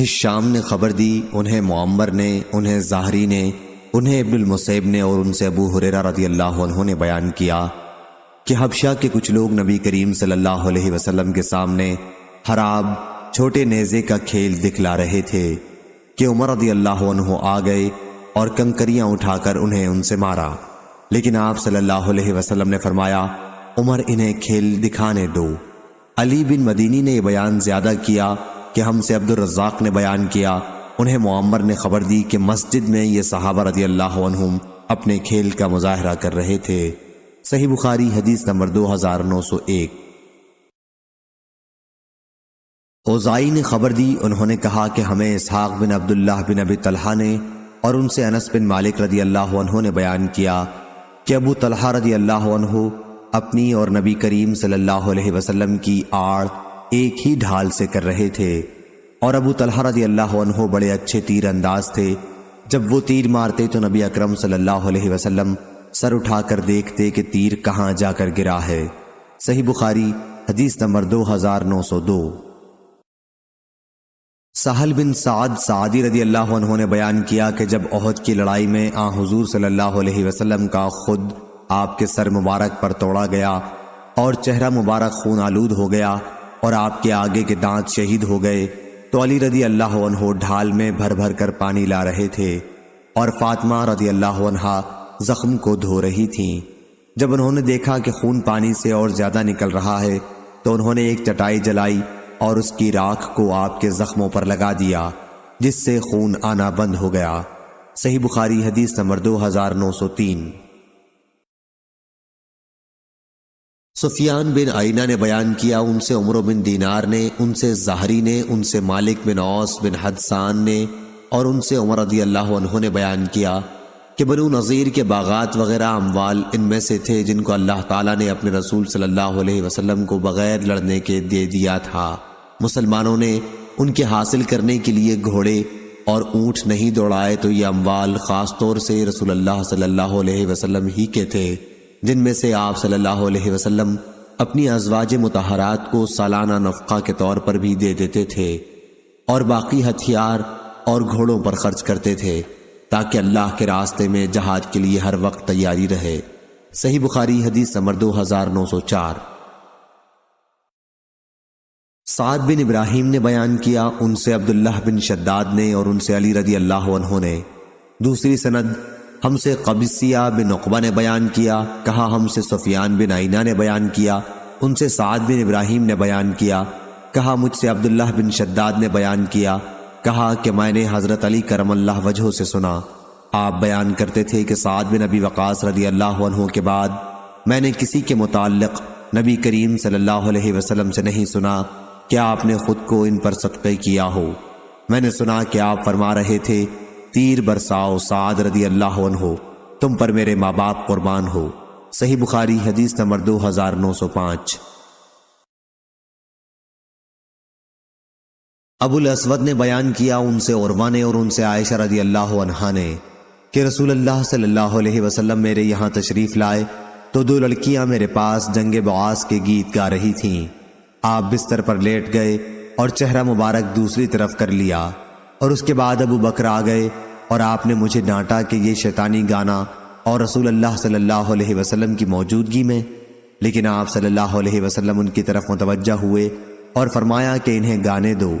ہشام نے خبر دی، انہیں معمر نے، انہیں زہری نے، انہیں ابن المسیب نے اور ان سے ابو ہریرہ رضی اللہ عنہ نے بیان کیا کہ حبشہ کے کچھ لوگ نبی کریم صلی اللہ علیہ وسلم کے سامنے حراب چھوٹے نیزے کا کھیل دکھلا رہے تھے کہ عمر رضی اللہ عنہ آ گئے اور کنکریاں اٹھا کر انہیں ان سے مارا، لیکن آپ صلی اللہ علیہ وسلم نے فرمایا عمر انہیں کھیل دکھانے دو۔ علی بن مدینی نے یہ بیان زیادہ کیا کہ ہم سے عبد الرزاق نے بیان کیا، انہیں معمر نے خبر دی کہ مسجد میں یہ صحابہ رضی اللہ عنہم اپنے کھیل کا مظاہرہ کر رہے تھے۔ صحیح بخاری حدیث نمبر 2901۔ اوزائی نے خبر دی، انہوں نے کہا کہ ہمیں اسحاق بن عبداللہ بن ابی طلحہ نے اور ان سے انس بن مالک رضی اللہ عنہ نے بیان کیا کہ ابو طلحہ رضی اللہ عنہ اپنی اور نبی کریم صلی اللہ علیہ وسلم کی آڑ ایک ہی ڈھال سے کر رہے تھے، اور ابو طلحہ رضی اللہ عنہ بڑے اچھے تیر انداز تھے۔ جب وہ تیر مارتے تو نبی اکرم صلی اللہ علیہ وسلم سر اٹھا کر دیکھتے کہ تیر کہاں جا کر گرا ہے۔ صحیح بخاری حدیث نمبر 2902۔ سہل بن سعد سعدی رضی اللہ عنہ نے بیان کیا کہ جب احد کی لڑائی میں حضور صلی اللہ علیہ وسلم کا خود آپ کے سر مبارک پر توڑا گیا اور چہرہ مبارک خون آلود ہو گیا اور آپ کے آگے کے دانت شہید ہو گئے، تو علی رضی اللہ عنہ ڈھال میں بھر بھر کر پانی لا رہے تھے اور فاطمہ رضی اللہ عنہا زخم کو دھو رہی تھیں۔ جب انہوں نے دیکھا کہ خون پانی سے اور زیادہ نکل رہا ہے تو انہوں نے ایک چٹائی جلائی اور اس کی راکھ کو آپ کے زخموں پر لگا دیا، جس سے خون آنا بند ہو گیا۔ صحیح بخاری حدیث نمبر 2903۔ سفیان بن عینہ نے بیان کیا، ان سے عمر بن دینار نے، ان سے زہری نے، ان سے مالک بن اوس بن حدسان نے اور ان سے عمر رضی اللہ عنہ نے بیان کیا کہ بنو نذیر کے باغات وغیرہ اموال ان میں سے تھے جن کو اللہ تعالیٰ نے اپنے رسول صلی اللہ علیہ وسلم کو بغیر لڑنے کے دے دیا تھا۔ مسلمانوں نے ان کے حاصل کرنے کے لیے گھوڑے اور اونٹ نہیں دوڑائے تو یہ اموال خاص طور سے رسول اللہ صلی اللہ علیہ وسلم ہی کے تھے، جن میں سے آپ صلی اللہ علیہ وسلم اپنی ازواج مطہرات کو سالانہ نفقہ کے طور پر بھی دے دیتے تھے اور باقی ہتھیار اور گھوڑوں پر خرچ کرتے تھے تاکہ اللہ کے راستے میں جہاد کے لیے ہر وقت تیاری رہے۔ صحیح بخاری حدیث نمبر 2904۔ سعد بن ابراہیم نے بیان کیا، ان سے عبداللہ بن شداد نے اور ان سے علی رضی اللہ عنہ نے۔ دوسری سند ہم سے قبیصیہ بن عقبہ نے بیان کیا، کہا ہم سے سفیان بن عینہ نے بیان کیا، ان سے سعد بن ابراہیم نے بیان کیا، کہا مجھ سے عبداللہ بن شداد نے بیان کیا، کہا کہ میں نے حضرت علی کرم اللہ وجہہ سے سنا، آپ بیان کرتے تھے کہ سعد بن ابی وقاص رضی اللہ عنہ کے بعد میں نے کسی کے متعلق نبی کریم صلی اللہ علیہ وسلم سے نہیں سنا کہ آپ نے خود کو ان پر صدقہ کیا ہو۔ میں نے سنا کہ آپ فرما رہے تھے تیر برساؤ سعد رضی اللہ عنہ، تم پر میرے ماں باپ قربان ہو۔ صحیح بخاری حدیث نمبر 2905۔ ابو الاسود نے بیان کیا، ان سے عروہ نے اور ان سے عائشہ رضی اللہ عنہا نے کہ رسول اللہ صلی اللہ علیہ وسلم میرے یہاں تشریف لائے تو دو لڑکیاں میرے پاس جنگ بعاث کے گیت گا رہی تھیں۔ آپ بستر پر لیٹ گئے اور چہرہ مبارک دوسری طرف کر لیا، اور اس کے بعد ابو بکر آ گئے اور آپ نے مجھے ڈانٹا کہ یہ شیطانی گانا اور رسول اللہ صلی اللہ علیہ وسلم کی موجودگی میں، لیکن آپ صلی اللہ علیہ وسلم ان کی طرف متوجہ ہوئے اور فرمایا کہ انہیں گانے دو۔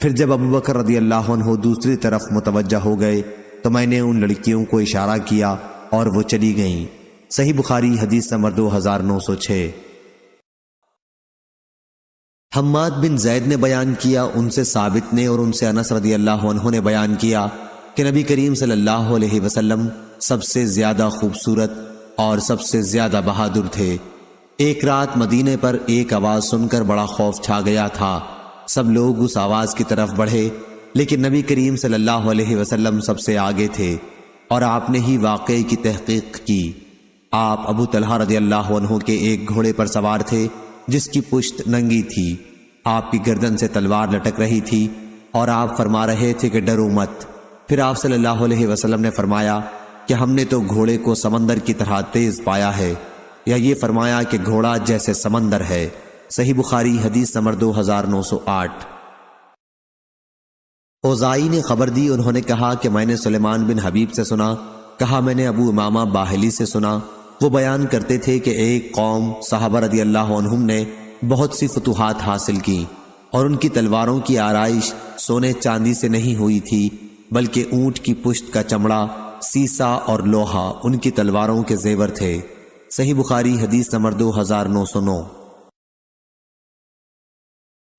پھر جب ابو بکر رضی اللہ عنہ دوسری طرف متوجہ ہو گئے تو میں نے ان لڑکیوں کو اشارہ کیا اور وہ چلی گئیں۔ صحیح بخاری حدیث نمبر 2906۔ حماد بن زید نے بیان کیا، ان سے ثابت نے اور ان سے انس رضی اللہ عنہ نے بیان کیا کہ نبی کریم صلی اللہ علیہ وسلم سب سے زیادہ خوبصورت اور سب سے زیادہ بہادر تھے۔ ایک رات مدینے پر ایک آواز سن کر بڑا خوف چھا گیا تھا، سب لوگ اس آواز کی طرف بڑھے، لیکن نبی کریم صلی اللہ علیہ وسلم سب سے آگے تھے اور آپ نے ہی واقعے کی تحقیق کی۔ آپ ابو طلحہ رضی اللہ عنہ کے ایک گھوڑے پر سوار تھے جس کی پشت ننگی تھی، آپ کی گردن سے تلوار لٹک رہی تھی اور آپ فرما رہے تھے کہ ڈرو مت۔ پھر آپ صلی اللہ علیہ وسلم نے فرمایا کہ ہم نے تو گھوڑے کو سمندر کی طرح تیز پایا ہے، یا یہ فرمایا کہ گھوڑا جیسے سمندر ہے۔ صحیح بخاری حدیث نمبر 2908۔ اوزائی نے خبر دی، انہوں نے کہا کہ میں نے سلیمان بن حبیب سے سنا، کہا میں نے ابو امامہ باہلی سے سنا، وہ بیان کرتے تھے کہ ایک قوم صحابہ رضی اللہ عنہم نے بہت سی فتوحات حاصل کی، اور ان کی تلواروں کی آرائش سونے چاندی سے نہیں ہوئی تھی، بلکہ اونٹ کی پشت کا چمڑا، سیسا اور لوہا ان کی تلواروں کے زیور تھے۔ صحیح بخاری حدیث نمبر 2909۔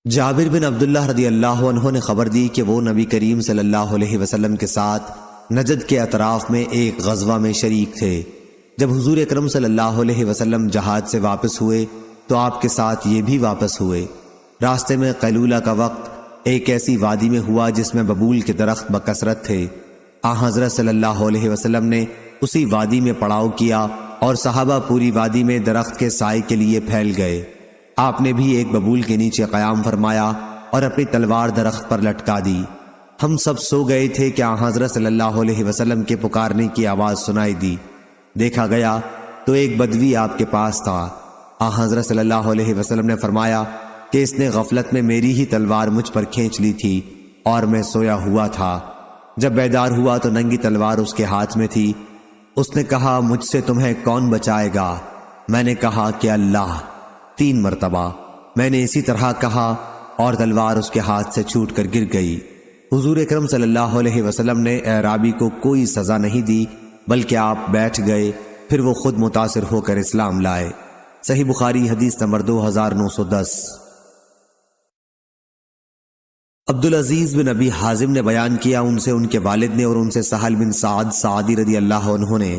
جابر بن عبداللہ رضی اللہ عنہ نے خبر دی کہ وہ نبی کریم صلی اللہ علیہ وسلم کے ساتھ نجد کے اطراف میں ایک غزوہ میں شریک تھے۔ جب حضور اکرم صلی اللہ علیہ وسلم جہاد سے واپس ہوئے تو آپ کے ساتھ یہ بھی واپس ہوئے۔ راستے میں قیلولہ کا وقت ایک ایسی وادی میں ہوا جس میں ببول کے درخت بکثرت تھے۔ حضرت صلی اللہ علیہ وسلم نے اسی وادی میں پڑاؤ کیا اور صحابہ پوری وادی میں درخت کے سائے کے لیے پھیل گئے۔ آپ نے بھی ایک ببول کے نیچے قیام فرمایا اور اپنی تلوار درخت پر لٹکا دی۔ ہم سب سو گئے تھے کہ حضرت صلی اللہ علیہ وسلم کے پکارنے کی آواز سنائی دی۔ دیکھا گیا تو ایک بدوی آپ کے پاس تھا۔ حضرت صلی اللہ علیہ وسلم نے فرمایا کہ اس نے غفلت میں میری ہی تلوار مجھ پر کھینچ لی تھی اور میں سویا ہوا تھا۔ جب بیدار ہوا تو ننگی تلوار اس کے ہاتھ میں تھی۔ اس نے کہا مجھ سے تمہیں کون بچائے گا؟ میں نے کہا کہ اللہ۔ 3 مرتبہ میں نے اسی طرح کہا اور تلوار اس کے ہاتھ سے چھوٹ کر گر گئی۔ حضور اکرم صلی اللہ علیہ وسلم نے اعرابی کو کوئی سزا نہیں دی، بلکہ آپ بیٹھ گئے، پھر وہ خود متاثر ہو کر اسلام لائے۔ صحیح بخاری حدیث نمبر 2910۔ عبدالعزیز بن ابی حازم نے بیان کیا، ان سے ان کے والد نے اور ان سے سہل بن سعد سعدی رضی اللہ عنہ نے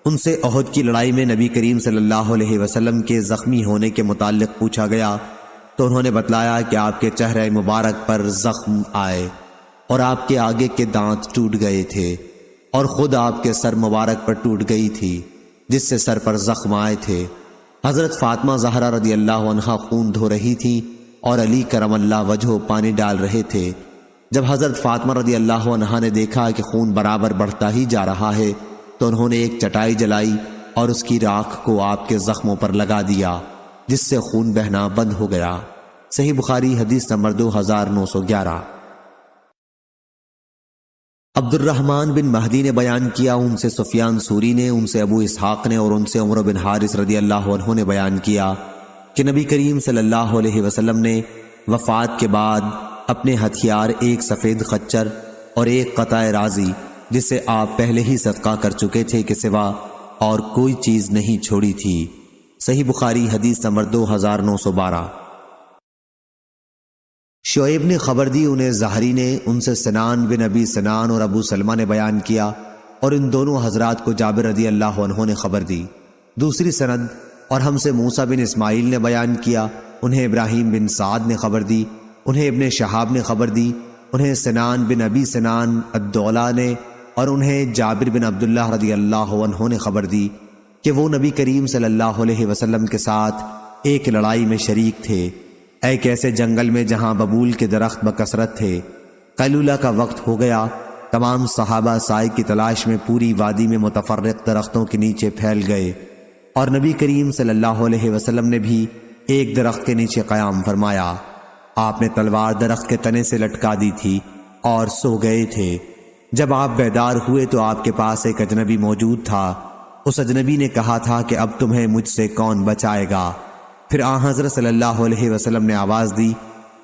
ان سے احد کی لڑائی میں نبی کریم صلی اللہ علیہ وسلم کے زخمی ہونے کے متعلق پوچھا گیا تو انہوں نے بتلایا کہ آپ کے چہرے مبارک پر زخم آئے اور آپ کے آگے کے دانت ٹوٹ گئے تھے اور خود آپ کے سر مبارک پر ٹوٹ گئی تھی جس سے سر پر زخم آئے تھے۔ حضرت فاطمہ زہرا رضی اللہ عنہا خون دھو رہی تھی اور علی کرم اللہ وجہہ پانی ڈال رہے تھے۔ جب حضرت فاطمہ رضی اللہ عنہا نے دیکھا کہ خون برابر بڑھتا ہی جا رہا ہے تو انہوں نے ایک چٹائی جلائی اور اس کی راکھ کو آپ کے زخموں پر لگا دیا جس سے خون بہنا بند ہو گیا۔ صحیح بخاری حدیث نمبر 2911۔ عبد الرحمن بن مہدی نے بیان کیا، ان سے سفیان سوری نے، ان سے ابو اسحاق نے اور ان سے عمر بن حارث رضی اللہ عنہ نے بیان کیا کہ نبی کریم صلی اللہ علیہ وسلم نے وفات کے بعد اپنے ہتھیار ایک سفید خچر اور ایک قطع رازی جس سے آپ پہلے ہی صدقہ کر چکے تھے کے سوا اور کوئی چیز نہیں چھوڑی تھی۔ صحیح بخاری حدیث نمبر 2912۔ شعیب نے خبر دی، انہیں زہری نے، ان سے سنان بن ابی سنان اور ابو سلمہ نے بیان کیا اور ان دونوں حضرات کو جابر رضی اللہ عنہ نے خبر دی۔ دوسری سند اور ہم سے موسیٰ بن اسماعیل نے بیان کیا، انہیں ابراہیم بن سعد نے خبر دی، انہیں ابن شہاب نے خبر دی، انہیں سنان بن ابی سنان الدولا نے اور انہیں جابر بن عبداللہ رضی اللہ عنہ نے خبر دی کہ وہ نبی کریم صلی اللہ علیہ وسلم کے ساتھ ایک لڑائی میں شریک تھے، ایک ایسے جنگل میں جہاں ببول کے درخت بکثرت تھے۔ قیلولہ کا وقت ہو گیا، تمام صحابہ سائے کی تلاش میں پوری وادی میں متفرق درختوں کے نیچے پھیل گئے اور نبی کریم صلی اللہ علیہ وسلم نے بھی ایک درخت کے نیچے قیام فرمایا۔ آپ نے تلوار درخت کے تنے سے لٹکا دی تھی اور سو گئے تھے۔ جب آپ بیدار ہوئے تو آپ کے پاس ایک اجنبی موجود تھا۔ اس اجنبی نے کہا تھا کہ اب تمہیں مجھ سے کون بچائے گا؟ پھر حضرت صلی اللہ علیہ وسلم نے آواز دی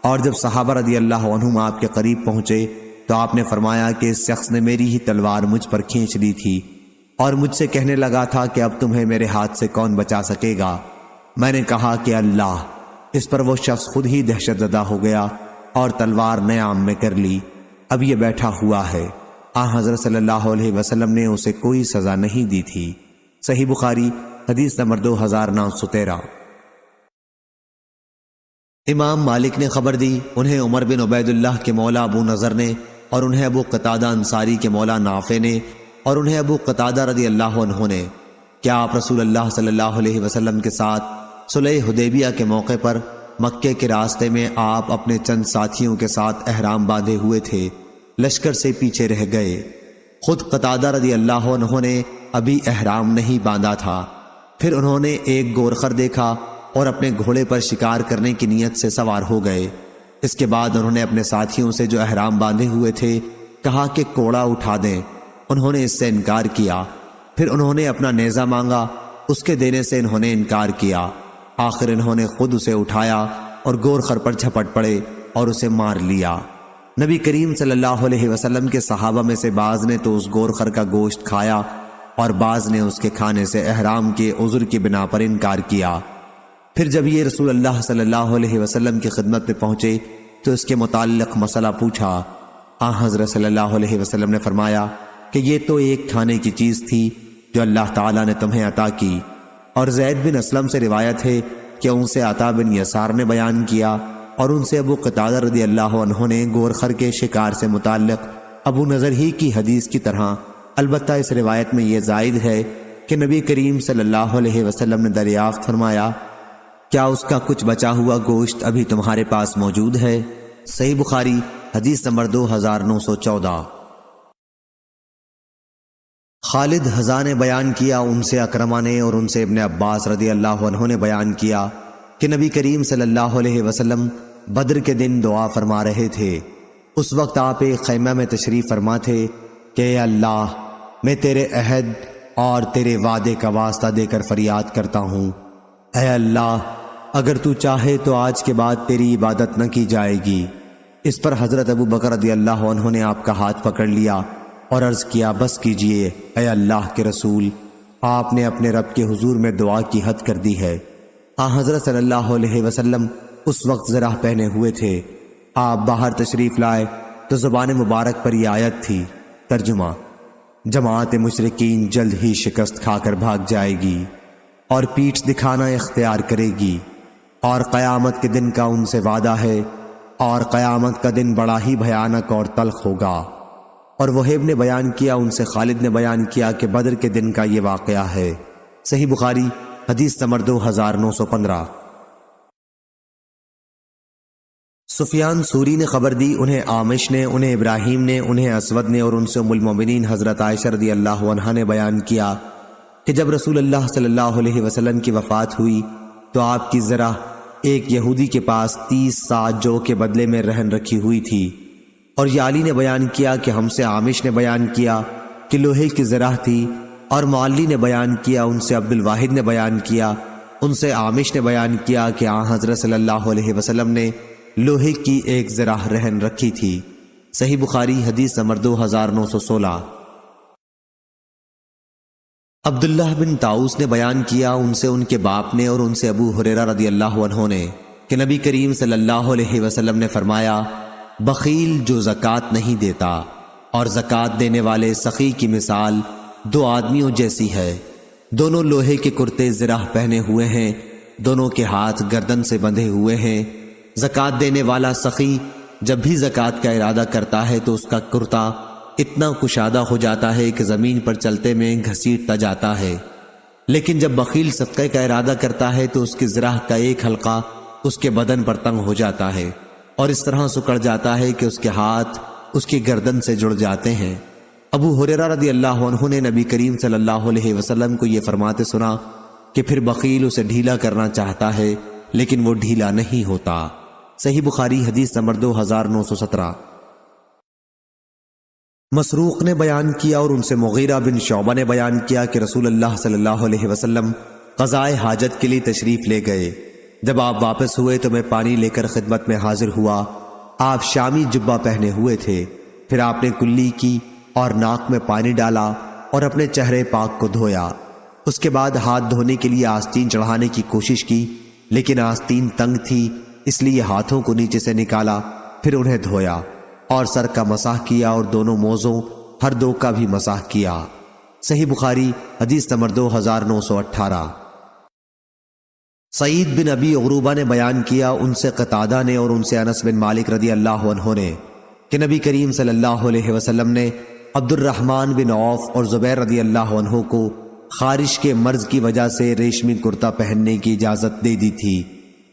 اور جب صحابہ رضی اللہ عنہم آپ کے قریب پہنچے تو آپ نے فرمایا کہ اس شخص نے میری ہی تلوار مجھ پر کھینچ لی تھی اور مجھ سے کہنے لگا تھا کہ اب تمہیں میرے ہاتھ سے کون بچا سکے گا؟ میں نے کہا کہ اللہ۔ اس پر وہ شخص خود ہی دہشت زدہ ہو گیا اور تلوار نیام میں کر لی، اب یہ بیٹھا ہوا ہے۔ حضرت صلی اللہ علیہ وسلم نے اسے کوئی سزا نہیں دی تھی۔ صحیح بخاری حدیث نمبر 2913۔ امام مالک نے خبر دی، انہیں عمر بن عبید اللہ کے مولا ابو نضر نے اور انہیں ابو قتادہ انصاری کے مولا نافع نے اور انہیں ابو قتادہ رضی اللہ عنہ نے کہ آپ رسول اللہ صلی اللہ علیہ وسلم کے ساتھ صلح حدیبیہ کے موقع پر مکے کے راستے میں آپ اپنے چند ساتھیوں کے ساتھ احرام باندھے ہوئے تھے، لشکر سے پیچھے رہ گئے۔ خود قتادہ رضی اللہ عنہ نے ابھی احرام نہیں باندھا تھا۔ پھر انہوں نے ایک گورخر دیکھا اور اپنے گھوڑے پر شکار کرنے کی نیت سے سوار ہو گئے۔ اس کے بعد انہوں نے اپنے ساتھیوں سے جو احرام باندھے ہوئے تھے کہا کہ کوڑا اٹھا دیں۔ انہوں نے اس سے انکار کیا۔ پھر انہوں نے اپنا نیزہ مانگا، اس کے دینے سے انہوں نے انکار کیا۔ آخر انہوں نے خود اسے اٹھایا اور گور خر پر جھپٹ پڑے اور اسے مار لیا۔ نبی کریم صلی اللہ علیہ وسلم کے صحابہ میں سے بعض نے تو اس گور خر کا گوشت کھایا اور بعض نے اس کے کھانے سے احرام کے عذر کی بنا پر انکار کیا۔ پھر جب یہ رسول اللہ صلی اللہ علیہ وسلم کی خدمت میں پہنچے تو اس کے متعلق مسئلہ پوچھا۔ حضرت صلی اللہ علیہ وسلم نے فرمایا کہ یہ تو ایک کھانے کی چیز تھی جو اللہ تعالیٰ نے تمہیں عطا کی۔ اور زید بن اسلم سے روایت ہے کہ ان سے عطا بن یسار نے بیان کیا اور ان سے ابو قتادہ رضی اللہ عنہ نے گورخر کے شکار سے متعلق ابو نظر ہی کی حدیث کی طرح، البتہ اس روایت میں یہ زائد ہے کہ نبی کریم صلی اللہ علیہ وسلم نے دریافت فرمایا، کیا اس کا کچھ بچا ہوا گوشت ابھی تمہارے پاس موجود ہے؟ صحیح بخاری حدیث نمبر 2914۔ خالد حذا نے بیان کیا، ان سے اکرمہ نے اور ان سے ابن عباس رضی اللہ عنہ نے بیان کیا کہ نبی کریم صلی اللہ علیہ وسلم بدر کے دن دعا فرما رہے تھے۔ اس وقت آپ ایک خیمہ میں تشریف فرما تھے کہ اے اللہ، میں تیرے عہد اور تیرے وعدے کا واسطہ دے کر فریاد کرتا ہوں، اے اللہ اگر تو چاہے تو آج کے بعد تیری عبادت نہ کی جائے گی۔ اس پر حضرت ابو بکر رضی اللہ عنہ نے آپ کا ہاتھ پکڑ لیا اور عرض کیا، بس کیجئے اے اللہ کے رسول، آپ نے اپنے رب کے حضور میں دعا کی حد کر دی ہے۔ حضرت صلی اللہ علیہ وسلم اس وقت زرہ پہنے ہوئے تھے۔ آپ باہر تشریف لائے تو زبان مبارک پر یہ آیت تھی۔ ترجمہ: جماعت مشرکین جلد ہی شکست کھا کر بھاگ جائے گی اور پیٹھ دکھانا اختیار کرے گی، اور قیامت کے دن کا ان سے وعدہ ہے، اور قیامت کا دن بڑا ہی بھیانک اور تلخ ہوگا۔ اور وہیب نے بیان کیا، ان سے خالد نے بیان کیا کہ بدر کے دن کا یہ واقعہ ہے۔ صحیح بخاری حدیث نمبر 2915۔ سفیان سوری نے خبر دی، انہیں عامش نے، انہیں ابراہیم نے، انہیں اسود نے اور ان سے ام المومنین حضرت عائشہ رضی اللہ عنہا نے بیان کیا کہ جب رسول اللہ صلی اللہ علیہ وسلم کی وفات ہوئی تو آپ کی ذرہ ایک یہودی کے پاس 30 ساعت جو کے بدلے میں رہن رکھی ہوئی تھی۔ اور یہ علی نے بیان کیا کہ ہم سے عامش نے بیان کیا کہ لوہے کی ذرہ تھی، اور معلی نے بیان کیا، ان سے عبد الواحد نے بیان کیا، ان سے عامش نے بیان کیا کہ حضرت صلی اللہ علیہ وسلم نے لوہے کی ایک ذرہ رہن رکھی تھی۔ صحیح بخاری حدیث نمبر 2916۔ عبداللہ بن طاؤس نے بیان کیا، ان سے ان کے باپ نے اور ان سے ابو ہریرہ رضی اللہ عنہ نے کہ نبی کریم صلی اللہ علیہ وسلم نے فرمایا، بخیل جو زکوٰۃ نہیں دیتا اور زکوٰۃ دینے والے سخی کی مثال 2 آدمیوں جیسی ہے، دونوں لوہے کے کرتے زرہ پہنے ہوئے ہیں، دونوں کے ہاتھ گردن سے بندھے ہوئے ہیں۔ زکوٰۃ دینے والا سخی جب بھی زکوٰۃ کا ارادہ کرتا ہے تو اس کا کرتا اتنا کشادہ ہو جاتا ہے کہ زمین پر چلتے میں گھسیٹتا جاتا ہے، لیکن جب بخیل صدقے کا ارادہ کرتا ہے تو اس کی زرہ کا ایک حلقہ اس کے بدن پر تنگ ہو جاتا ہے اور اس طرح سکڑ جاتا ہے کہ اس کے ہاتھ اس کی گردن سے جڑ جاتے ہیں۔ ابو ہریرہ رضی اللہ عنہ نے نبی کریم صلی اللہ علیہ وسلم کو یہ فرماتے سنا کہ پھر بخیل اسے ڈھیلا کرنا چاہتا ہے لیکن وہ ڈھیلا نہیں ہوتا۔ صحیح بخاری حدیث نمبر 2917۔ مسروق نے بیان کیا اور ان سے مغیرہ بن شعبہ نے بیان کیا کہ رسول اللہ صلی اللہ علیہ وسلم قضائے حاجت کے لیے تشریف لے گئے۔ جب آپ واپس ہوئے تو میں پانی لے کر خدمت میں حاضر ہوا۔ آپ شامی جبہ پہنے ہوئے تھے۔ پھر آپ نے کلی کی اور ناک میں پانی ڈالا اور اپنے چہرے پاک کو دھویا۔ اس کے بعد ہاتھ دھونے کے لیے آستین چڑھانے کی کوشش کی، لیکن آستین تنگ تھی، اس لیے ہاتھوں کو نیچے سے نکالا، پھر انہیں دھویا اور سر کا مسح کیا اور دونوں موزوں ہر دو کا بھی مسح کیا۔ صحیح بخاری حدیث نمبر 2918۔ سعید بن ابی عروبہ نے بیان کیا، ان سے قتادہ نے اور ان سے انس بن مالک رضی اللہ عنہ نے کہ نبی کریم صلی اللہ علیہ وسلم نے عبد الرحمن بن عوف اور زبیر رضی اللہ عنہ کو خارش کے مرض کی وجہ سے ریشمی کرتا پہننے کی اجازت دے دی تھی،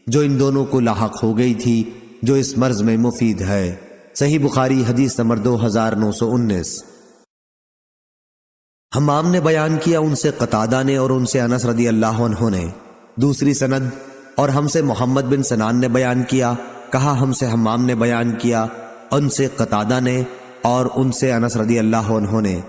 جو ان دونوں کو لاحق ہو گئی تھی، جو اس مرض میں مفید ہے۔ صحیح بخاری حدیث نمبر 2919۔ حمام نے بیان کیا، ان سے قتادہ نے اور ان سے انس رضی اللہ عنہ نے۔ دوسری سند اور ہم سے محمد بن سنان نے بیان کیا، کہا ہم سے حمام نے بیان کیا، ان سے قتادہ نے اور ان سے انس رضی اللہ عنہ نے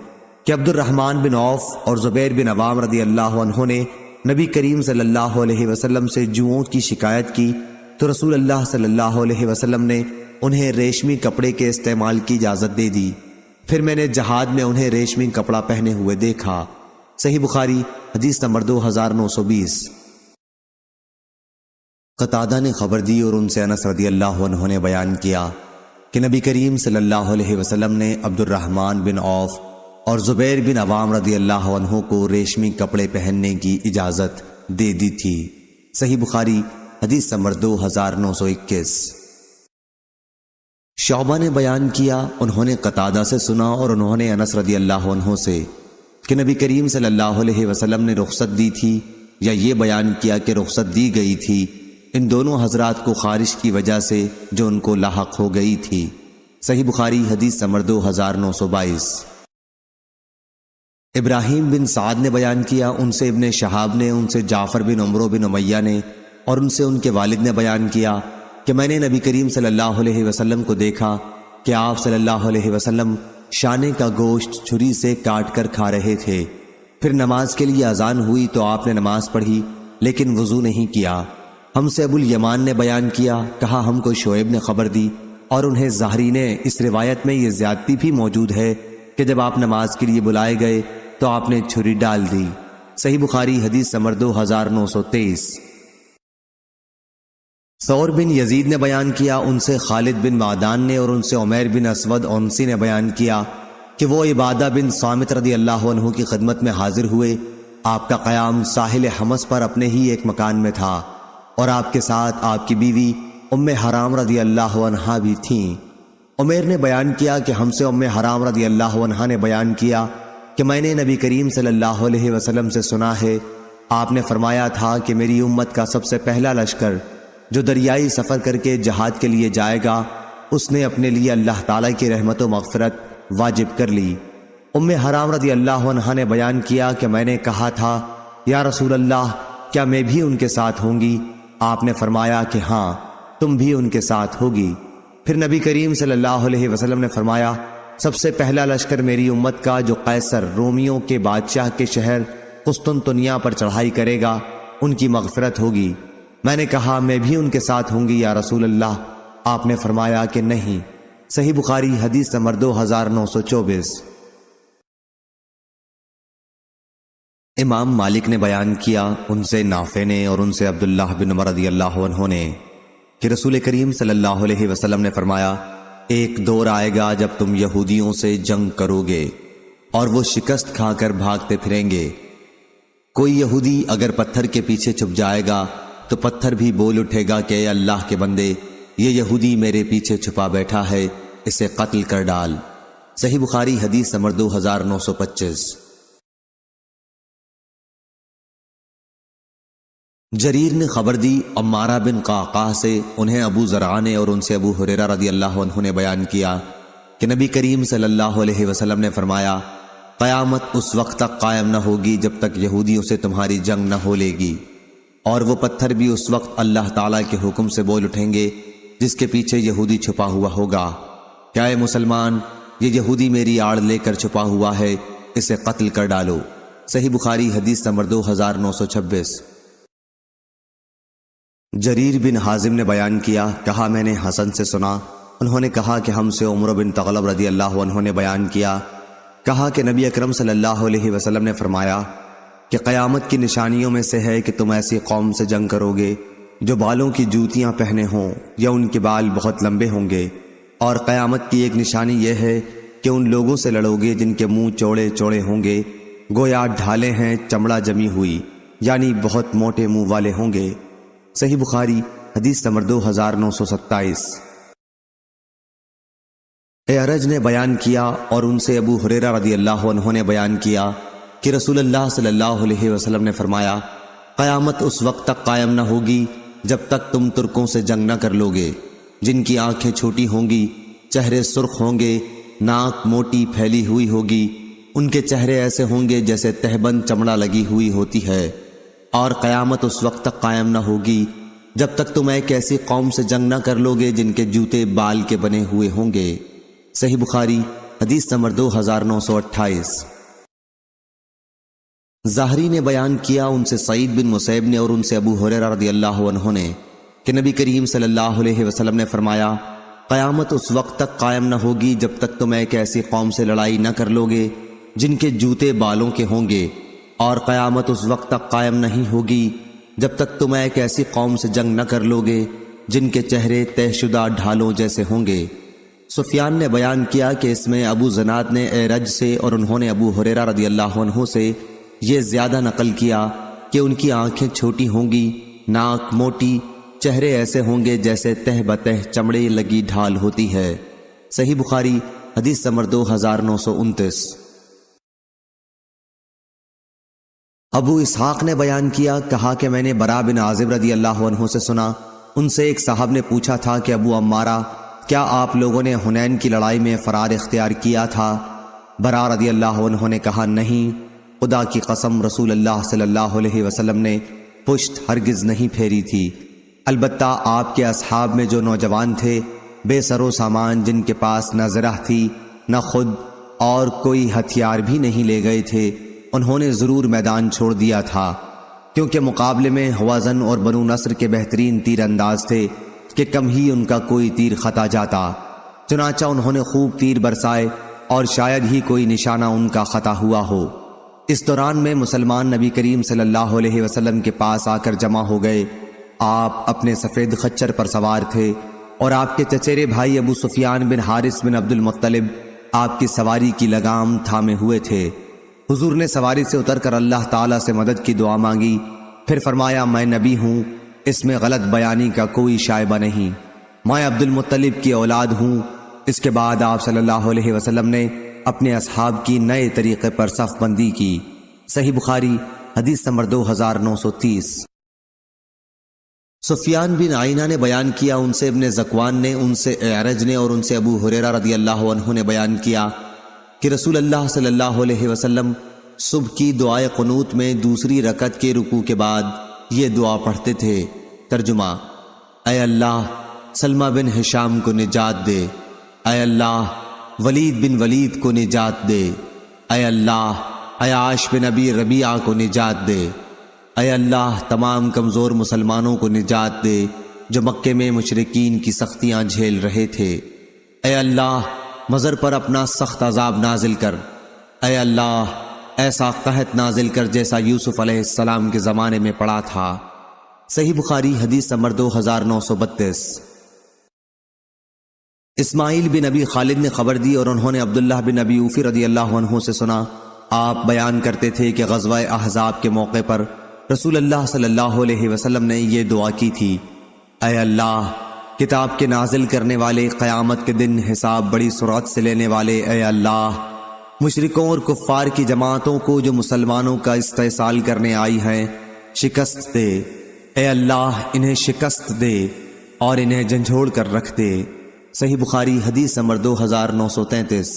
کہ عبد الرحمن بن عوف اور زبیر بن عوام رضی اللہ عنہ نے نبی کریم صلی اللہ علیہ وسلم سے جوؤں کی شکایت کی تو رسول اللہ صلی اللہ علیہ وسلم نے انہیں ریشمی کپڑے کے استعمال کی اجازت دے دی۔ پھر میں نے جہاد میں انہیں ریشمی کپڑا پہنے ہوئے دیکھا۔ صحیح بخاری حدیث نمبر 2920۔ قتادہ نے خبر دی اور ان سے انس رضی اللہ عنہ نے بیان کیا کہ نبی کریم صلی اللہ علیہ وسلم نے عبد الرحمن بن عوف اور زبیر بن عوام رضی اللہ عنہ کو ریشمی کپڑے پہننے کی اجازت دے دی تھی۔ صحیح بخاری حدیث نمبر 2921۔ شعبہ نے بیان کیا، انہوں نے قتادہ سے سنا اور انہوں نے انس رضی اللہ عنہ سے کہ نبی کریم صلی اللہ علیہ وسلم نے رخصت دی تھی یا یہ بیان کیا کہ رخصت دی گئی تھی ان دونوں حضرات کو خارش کی وجہ سے جو ان کو لاحق ہو گئی تھی۔ صحیح بخاری حدیث نمبر 2922۔ ابراہیم بن سعد نے بیان کیا، ان سے ابن شہاب نے، ان سے جعفر بن عمرو بن امیہ نے اور ان سے ان کے والد نے بیان کیا کہ میں نے نبی کریم صلی اللہ علیہ وسلم کو دیکھا کہ آپ صلی اللہ علیہ وسلم شانے کا گوشت چھری سے کاٹ کر کھا رہے تھے۔ پھر نماز کے لیے اذان ہوئی تو آپ نے نماز پڑھی لیکن وضو نہیں کیا۔ ہم سے ابو الیمان نے بیان کیا، کہا ہم کو شعیب نے خبر دی اور انہیں ظاہری نے۔ اس روایت میں یہ زیادتی بھی موجود ہے کہ جب آپ نماز کے لیے بلائے گئے تو آپ نے چھری ڈال دی۔ صحیح بخاری حدیث نمبر 2923۔ ثور بن یزید نے بیان کیا، ان سے خالد بن معدان نے اور ان سے عمیر بن اسود اونسی نے بیان کیا کہ وہ عبادہ بن صامت رضی اللہ عنہ کی خدمت میں حاضر ہوئے۔ آپ کا قیام ساحل حمص پر اپنے ہی ایک مکان میں تھا اور آپ کے ساتھ آپ کی بیوی ام حرام رضی اللہ عنہا بھی تھیں۔ عمیر نے بیان کیا کہ ہم سے ام حرام رضی اللہ عنہا نے بیان کیا کہ میں نے نبی کریم صلی اللہ علیہ وسلم سے سنا ہے، آپ نے فرمایا تھا کہ میری امت کا سب سے پہلا لشکر جو دریائی سفر کر کے جہاد کے لیے جائے گا اس نے اپنے لیے اللہ تعالیٰ کی رحمت و مغفرت واجب کر لی۔ ام حرام رضی اللہ عنہا نے بیان کیا کہ میں نے کہا تھا یا رسول اللہ کیا میں بھی ان کے ساتھ ہوں گی؟ آپ نے فرمایا کہ ہاں تم بھی ان کے ساتھ ہوگی۔ پھر نبی کریم صلی اللہ علیہ وسلم نے فرمایا سب سے پہلا لشکر میری امت کا جو قیصر رومیوں کے بادشاہ کے شہر قسطنطنیہ پر چڑھائی کرے گا ان کی مغفرت ہوگی۔ میں نے کہا میں بھی ان کے ساتھ ہوں گی یا رسول اللہ؟ آپ نے فرمایا کہ نہیں۔ صحیح بخاری حدیث نمبر 2924۔ امام مالک نے بیان کیا، ان سے نافع نے اور ان سے عبداللہ بن عمر رضی اللہ عنہ نے کہ رسول کریم صلی اللہ علیہ وسلم نے فرمایا ایک دور آئے گا جب تم یہودیوں سے جنگ کرو گے اور وہ شکست کھا کر بھاگتے پھریں گے۔ کوئی یہودی اگر پتھر کے پیچھے چھپ جائے گا تو پتھر بھی بول اٹھے گا کہ اے اللہ کے بندے، یہ یہودی میرے پیچھے چھپا بیٹھا ہے، اسے قتل کر ڈال۔ صحیح بخاری حدیث نمبر 2925۔ جریر نے خبر دی عمارہ بن قعقاع سے، انہیں ابو زرعہ نے اور ان سے ابو ہریرہ رضی اللہ عنہ نے بیان کیا کہ نبی کریم صلی اللہ علیہ وسلم نے فرمایا قیامت اس وقت تک قائم نہ ہوگی جب تک یہودیوں سے تمہاری جنگ نہ ہو لے گی، اور وہ پتھر بھی اس وقت اللہ تعالیٰ کے حکم سے بول اٹھیں گے جس کے پیچھے یہودی چھپا ہوا ہوگا، کیا اے مسلمان یہ یہودی میری آڑ لے کر چھپا ہوا ہے، اسے قتل کر ڈالو۔ صحیح بخاری حدیث نمبر 2926۔ جریر بن حازم نے بیان کیا، کہا میں نے حسن سے سنا، انہوں نے کہا کہ ہم سے عمر بن تغلب رضی اللہ عنہ نے بیان کیا، کہا کہ نبی اکرم صلی اللہ علیہ وسلم نے فرمایا کہ قیامت کی نشانیوں میں سے ہے کہ تم ایسی قوم سے جنگ کرو گے جو بالوں کی جوتیاں پہنے ہوں یا ان کے بال بہت لمبے ہوں گے، اور قیامت کی ایک نشانی یہ ہے کہ ان لوگوں سے لڑو گے جن کے منہ چوڑے چوڑے ہوں گے، گویا ڈھالے ہیں چمڑا جمی ہوئی، یعنی بہت موٹے منہ والے ہوں گے۔ صحیح بخاری حدیث نمبر 2927۔ اعرج نے بیان کیا اور ان سے ابو ہریرہ رضی اللہ عنہ نے بیان کیا کہ رسول اللہ صلی اللہ علیہ وسلم نے فرمایا قیامت اس وقت تک قائم نہ ہوگی جب تک تم ترکوں سے جنگ نہ کر لو گے، جن کی آنکھیں چھوٹی ہوں گی، چہرے سرخ ہوں گے، ناک موٹی پھیلی ہوئی ہوگی، ان کے چہرے ایسے ہوں گے جیسے تہبند چمڑا لگی ہوئی ہوتی ہے، اور قیامت اس وقت تک قائم نہ ہوگی جب تک تم ایک ایسی قوم سے جنگ نہ کر لوگے جن کے جوتے بال کے بنے ہوئے ہوں گے۔ صحیح بخاری حدیث نمبر 2928۔ ظاہری نے بیان کیا، ان سے سعید بن مسیب نے اور ان سے ابو ہریرہ رضی اللہ عنہ نے کہ نبی کریم صلی اللہ علیہ وسلم نے فرمایا، قیامت اس وقت تک قائم نہ ہوگی جب تک تم ایک ایسی قوم سے لڑائی نہ کر لوگے جن کے جوتے بالوں کے ہوں گے، اور قیامت اس وقت تک قائم نہیں ہوگی جب تک تم ایک ایسی قوم سے جنگ نہ کر لوگے جن کے چہرے طے شدہ ڈھالوں جیسے ہوں گے۔ سفیان نے بیان کیا کہ اس میں ابو زناد نے اعرج سے اور انہوں نے ابو ہریرہ رضی اللہ عنہ سے یہ زیادہ نقل کیا کہ ان کی آنکھیں چھوٹی ہوں گی، ناک موٹی، چہرے ایسے ہوں گے جیسے تہ بتہ چمڑے لگی ڈھال ہوتی ہے۔ صحیح بخاری حدیث نمبر 2929۔ ابو اسحاق نے بیان کیا، کہا کہ میں نے برا بن عازب رضی اللہ عنہ سے سنا، ان سے ایک صاحب نے پوچھا تھا کہ ابو عمارہ، کیا آپ لوگوں نے حنین کی لڑائی میں فرار اختیار کیا تھا؟ برا رضی اللہ عنہ نے کہا، نہیں، خدا کی قسم رسول اللہ صلی اللہ علیہ وسلم نے پشت ہرگز نہیں پھیری تھی، البتہ آپ کے اصحاب میں جو نوجوان تھے بے سر و سامان، جن کے پاس نہ زرہ تھی نہ خود اور کوئی ہتھیار بھی نہیں لے گئے تھے، انہوں نے ضرور میدان چھوڑ دیا تھا، کیونکہ مقابلے میں ہوازن اور بنو نصر کے بہترین تیر انداز تھے کہ کم ہی ان کا کوئی تیر خطا جاتا، چنانچہ انہوں نے خوب تیر برسائے اور شاید ہی کوئی نشانہ ان کا خطا ہوا ہو۔ اس دوران میں مسلمان نبی کریم صلی اللہ علیہ وسلم کے پاس آ کر جمع ہو گئے۔ آپ اپنے سفید خچر پر سوار تھے اور آپ کے چچیرے بھائی ابو سفیان بن حارث بن عبد المطلب آپ کی سواری کی لگام تھامے ہوئے تھے۔ حضور نے سواری سے اتر کر اللہ تعالیٰ سے مدد کی دعا مانگی، پھر فرمایا، میں نبی ہوں، اس میں غلط بیانی کا کوئی شائبہ نہیں، میں عبد المطلب کی اولاد ہوں۔ اس کے بعد آپ صلی اللہ علیہ وسلم نے اپنے اصحاب کی نئے طریقے پر صف بندی کی۔ صحیح بخاری حدیث نمبر 2930۔ سفیان بن عینہ نے بیان کیا، ان سے ابن ذکوان نے، ان سے اعرج نے اور ان سے ابو ہریرہ رضی اللہ عنہ نے بیان کیا کہ رسول اللہ صلی اللہ علیہ وسلم صبح کی دعائے قنوت میں دوسری رکعت کے رکوع کے بعد یہ دعا پڑھتے تھے۔ ترجمہ: اے اللہ سلمہ بن ہشام کو نجات دے، اے اللہ ولید بن ولید کو نجات دے، اے اللہ عیاش بن ابی ربیعہ کو نجات دے، اے اللہ تمام کمزور مسلمانوں کو نجات دے جو مکے میں مشرکین کی سختیاں جھیل رہے تھے، اے اللہ مضر پر اپنا سخت عذاب نازل کر، اے اللہ ایسا قحط نازل کر جیسا یوسف علیہ السلام کے زمانے میں پڑا تھا۔ صحیح بخاری حدیث نمبر 2932۔ اسماعیل بن ابی خالد نے خبر دی اور انہوں نے عبداللہ بن ابی اوفی رضی اللہ عنہ سے سنا، آپ بیان کرتے تھے کہ غزوہ احزاب کے موقع پر رسول اللہ صلی اللہ علیہ وسلم نے یہ دعا کی تھی، اے اللہ کتاب کے نازل کرنے والے، قیامت کے دن حساب بڑی سرعت سے لینے والے، اے اللہ مشرکوں اور کفار کی جماعتوں کو جو مسلمانوں کا استحصال کرنے آئی ہیں شکست دے، اے اللہ انہیں شکست دے اور انہیں جھنجھوڑ کر رکھ دے۔ صحیح بخاری حدیث نمبر 2933۔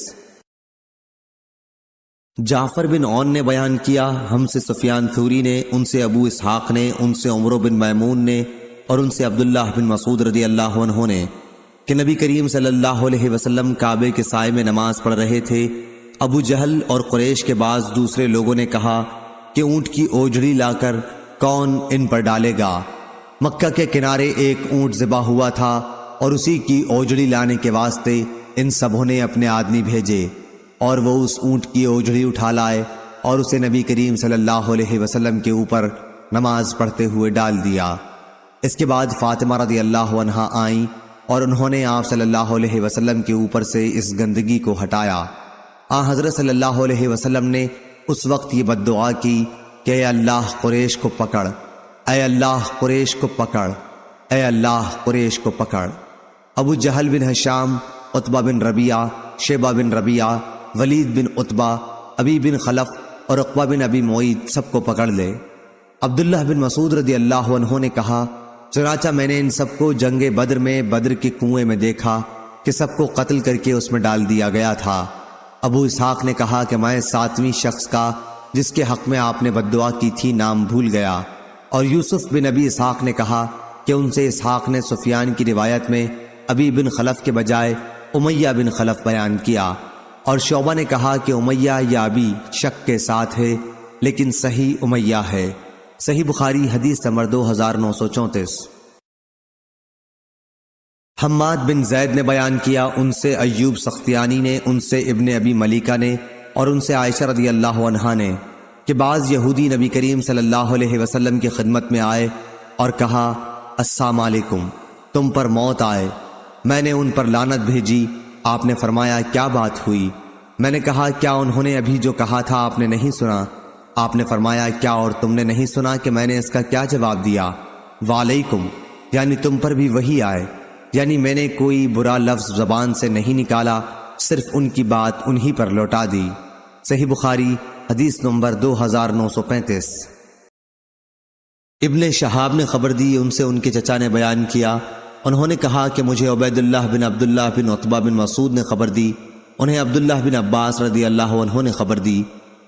جعفر بن عون نے بیان کیا، ہم سے سفیان ثوری نے، ان سے ابو اسحاق نے، ان سے عمرو بن میمون نے اور ان سے عبداللہ بن مسعود رضی اللہ عنہ نے کہ نبی کریم صلی اللہ علیہ وسلم کعبے کے سائے میں نماز پڑھ رہے تھے۔ ابو جہل اور قریش کے بعض دوسرے لوگوں نے کہا کہ اونٹ کی اوجڑی لا کر کون ان پر ڈالے گا؟ مکہ کے کنارے ایک اونٹ ذبح ہوا تھا اور اسی کی اوجڑی لانے کے واسطے ان سبوں نے اپنے آدمی بھیجے اور وہ اس اونٹ کی اوجڑی اٹھا لائے اور اسے نبی کریم صلی اللہ علیہ وسلم کے اوپر نماز پڑھتے ہوئے ڈال دیا۔ اس کے بعد فاطمہ رضی اللہ عنہا آئیں اور انہوں نے آپ صلی اللہ علیہ وسلم کے اوپر سے اس گندگی کو ہٹایا۔ حضرت صلی اللہ علیہ وسلم نے اس وقت یہ بد دعا کی کہ اے اللہ قریش کو پکڑ، اے اللہ قریش کو پکڑ، اے اللہ قریش کو پکڑ۔ ابو جہل بن ہشام، عتبہ بن ربیعہ، شیبہ بن ربیعہ، ولید بن عتبہ، ابی بن خلف اور عقبہ بن ابی معیط سب کو پکڑ لے۔ عبداللہ بن مسعود رضی اللہ عنہ نے کہا، چنانچہ میں نے ان سب کو جنگ بدر میں بدر کے کنویں میں دیکھا کہ سب کو قتل کر کے اس میں ڈال دیا گیا تھا۔ ابو اسحاق نے کہا کہ میں 7ویں شخص کا جس کے حق میں آپ نے بد دعا کی تھی نام بھول گیا، اور یوسف بن ابی اسحاق نے کہا کہ ان سے اسحاق نے سفیان کی روایت میں ابی بن خلف کے بجائے امیہ بن خلف بیان کیا، اور شعبہ نے کہا کہ امیہ یا ابی شک کے ساتھ ہے، لیکن صحیح امیہ ہے۔ صحیح بخاری حدیث نمبر 2934۔ حماد بن زید نے بیان کیا، ان سے ایوب سختیانی نے، ان سے ابن ابی ملیکہ نے، اور ان سے عائشہ رضی اللہ عنہا نے کہ بعض یہودی نبی کریم صلی اللہ علیہ وسلم کی خدمت میں آئے اور کہا، السلام علیکم، تم پر موت آئے۔ میں نے ان پر لعنت بھیجی۔ آپ نے فرمایا، کیا بات ہوئی؟ میں نے کہا، کیا انہوں نے ابھی جو کہا تھا آپ نے نہیں سنا؟ آپ نے فرمایا، کیا اور تم نے نہیں سنا کہ میں نے اس کا کیا جواب دیا؟ وعلیکم، یعنی تم پر بھی وہی آئے، یعنی میں نے کوئی برا لفظ زبان سے نہیں نکالا، صرف ان کی بات انہی پر لوٹا دی۔ صحیح بخاری حدیث نمبر 2935۔ ابن شہاب نے خبر دی، ان سے ان کے چچا نے بیان کیا، انہوں نے کہا کہ مجھے عبید اللہ بن عبداللہ بن عتبہ بن مسعود نے خبر دی، انہیں عبداللہ بن عباس رضی اللہ عنہ نے خبر دی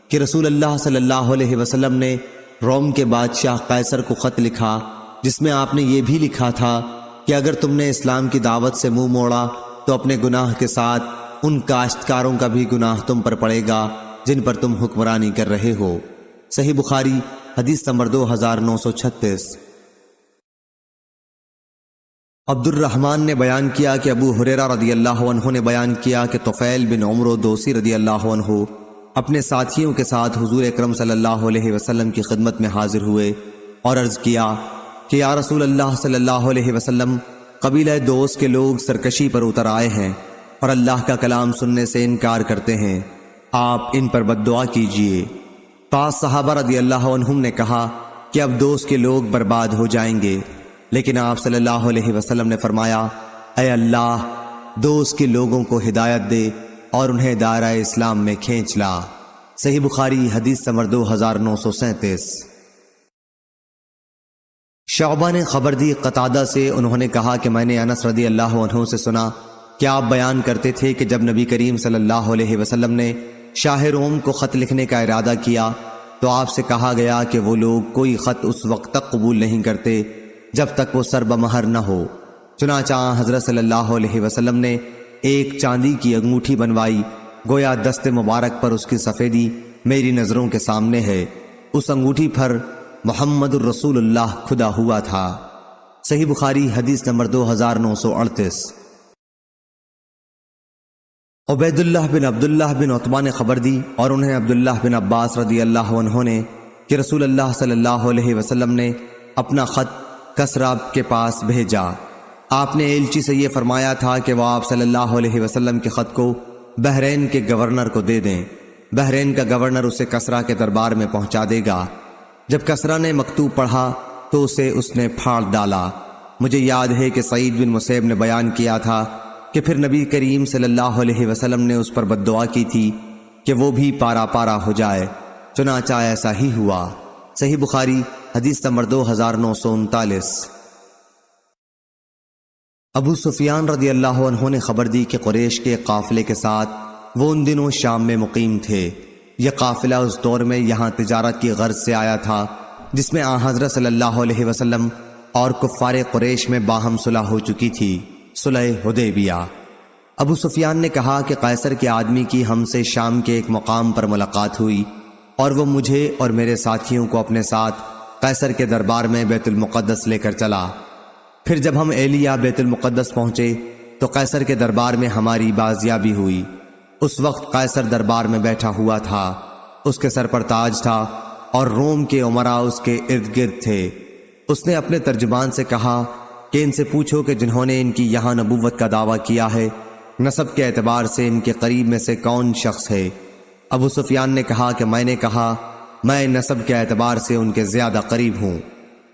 کہ رسول اللہ صلی اللہ علیہ وسلم نے روم کے بادشاہ قیصر کو خط لکھا، جس میں آپ نے یہ بھی لکھا تھا کہ اگر تم نے اسلام کی دعوت سے منہ موڑا تو اپنے گناہ کے ساتھ ان کاشتکاروں کا بھی گناہ تم پر پڑے گا جن پر تم حکمرانی کر رہے ہو۔ صحیح بخاری حدیث نمبر 2936۔ عبد الرحمن نے بیان کیا کہ ابو ہریرہ رضی اللہ عنہ نے بیان کیا کہ طفیل بن عمرو دوسی رضی اللہ عنہ اپنے ساتھیوں کے ساتھ حضور اکرم صلی اللہ علیہ وسلم کی خدمت میں حاضر ہوئے اور عرض کیا کہ یا رسول اللہ صلی اللہ علیہ وسلم، قبیلہ دوس کے لوگ سرکشی پر اتر آئے ہیں اور اللہ کا کلام سننے سے انکار کرتے ہیں، آپ ان پر بد دعا کیجئے۔ پاس صحابہ رضی اللہ عنہم نے کہا کہ اب دوس کے لوگ برباد ہو جائیں گے، لیکن آپ صلی اللہ علیہ وسلم نے فرمایا، اے اللہ، دوس کے لوگوں کو ہدایت دے اور انہیں دائرہ اسلام میں کھینچ لا۔ صحیح بخاری حدیث نمبر 2937۔ شعبہ نے خبر دی قتادہ سے، انہوں نے کہا کہ میں نے انس رضی اللہ عنہ سے سنا کہ آپ بیان کرتے تھے کہ جب نبی کریم صلی اللہ علیہ وسلم نے شاہ روم کو خط لکھنے کا ارادہ کیا تو آپ سے کہا گیا کہ وہ لوگ کوئی خط اس وقت تک قبول نہیں کرتے جب تک وہ سر بمہر نہ ہو۔ چنانچہ حضرت صلی اللہ علیہ وسلم نے ایک چاندی کی انگوٹھی بنوائی، گویا دست مبارک پر اس کی سفیدی میری نظروں کے سامنے ہے، اس انگوٹھی پر محمد الرسول اللہ کھدا ہوا تھا۔ صحیح بخاری حدیث نمبر 2938۔ عبید اللہ بن عبداللہ بن عتبہ نے خبر دی اور انہیں عبداللہ بن عباس رضی اللہ عنہ نے کہ رسول اللہ صلی اللہ علیہ وسلم نے اپنا خط کسرا کے پاس بھیجا۔ آپ نے ایلچی سے یہ فرمایا تھا کہ وہ آپ صلی اللہ علیہ وسلم کے خط کو بحرین کے گورنر کو دے دیں، بحرین کا گورنر اسے کسرا کے دربار میں پہنچا دے گا۔ جب کسرا نے مکتوب پڑھا تو اسے اس نے پھاڑ ڈالا۔ مجھے یاد ہے کہ سعید بن مسیب نے بیان کیا تھا کہ پھر نبی کریم صلی اللہ علیہ وسلم نے اس پر بد دعا کی تھی کہ وہ بھی پارا پارا ہو جائے، چنانچہ ایسا ہی ہوا۔ صحیح بخاری حدیث نمبر 2939۔ ابو سفیان رضی اللہ عنہ نے خبر دی کہ قریش کے قافلے کے ساتھ وہ ان دنوں شام میں مقیم تھے۔ یہ قافلہ اس دور میں یہاں تجارت کی غرض سے آیا تھا جس میں حضرت صلی اللہ علیہ وسلم اور کفار قریش میں باہم صلح ہو چکی تھی، صلح حدیبیہ۔ ابو سفیان نے کہا کہ قیصر کے آدمی کی ہم سے شام کے ایک مقام پر ملاقات ہوئی اور وہ مجھے اور میرے ساتھیوں کو اپنے ساتھ قیصر کے دربار میں بیت المقدس لے کر چلا۔ پھر جب ہم ایلیا بیت المقدس پہنچے تو قیصر کے دربار میں ہماری بازیابی ہوئی۔ اس وقت قیصر دربار میں بیٹھا ہوا تھا، اس کے سر پر تاج تھا اور روم کے امراء اس کے ارد گرد تھے۔ اس نے اپنے ترجمان سے کہا کہ ان سے پوچھو کہ جنہوں نے ان کی یہاں نبوت کا دعویٰ کیا ہے، نسب کے اعتبار سے ان کے قریب میں سے کون شخص ہے؟ ابو سفیان نے کہا کہ میں نے کہا میں نسب کے اعتبار سے ان کے زیادہ قریب ہوں۔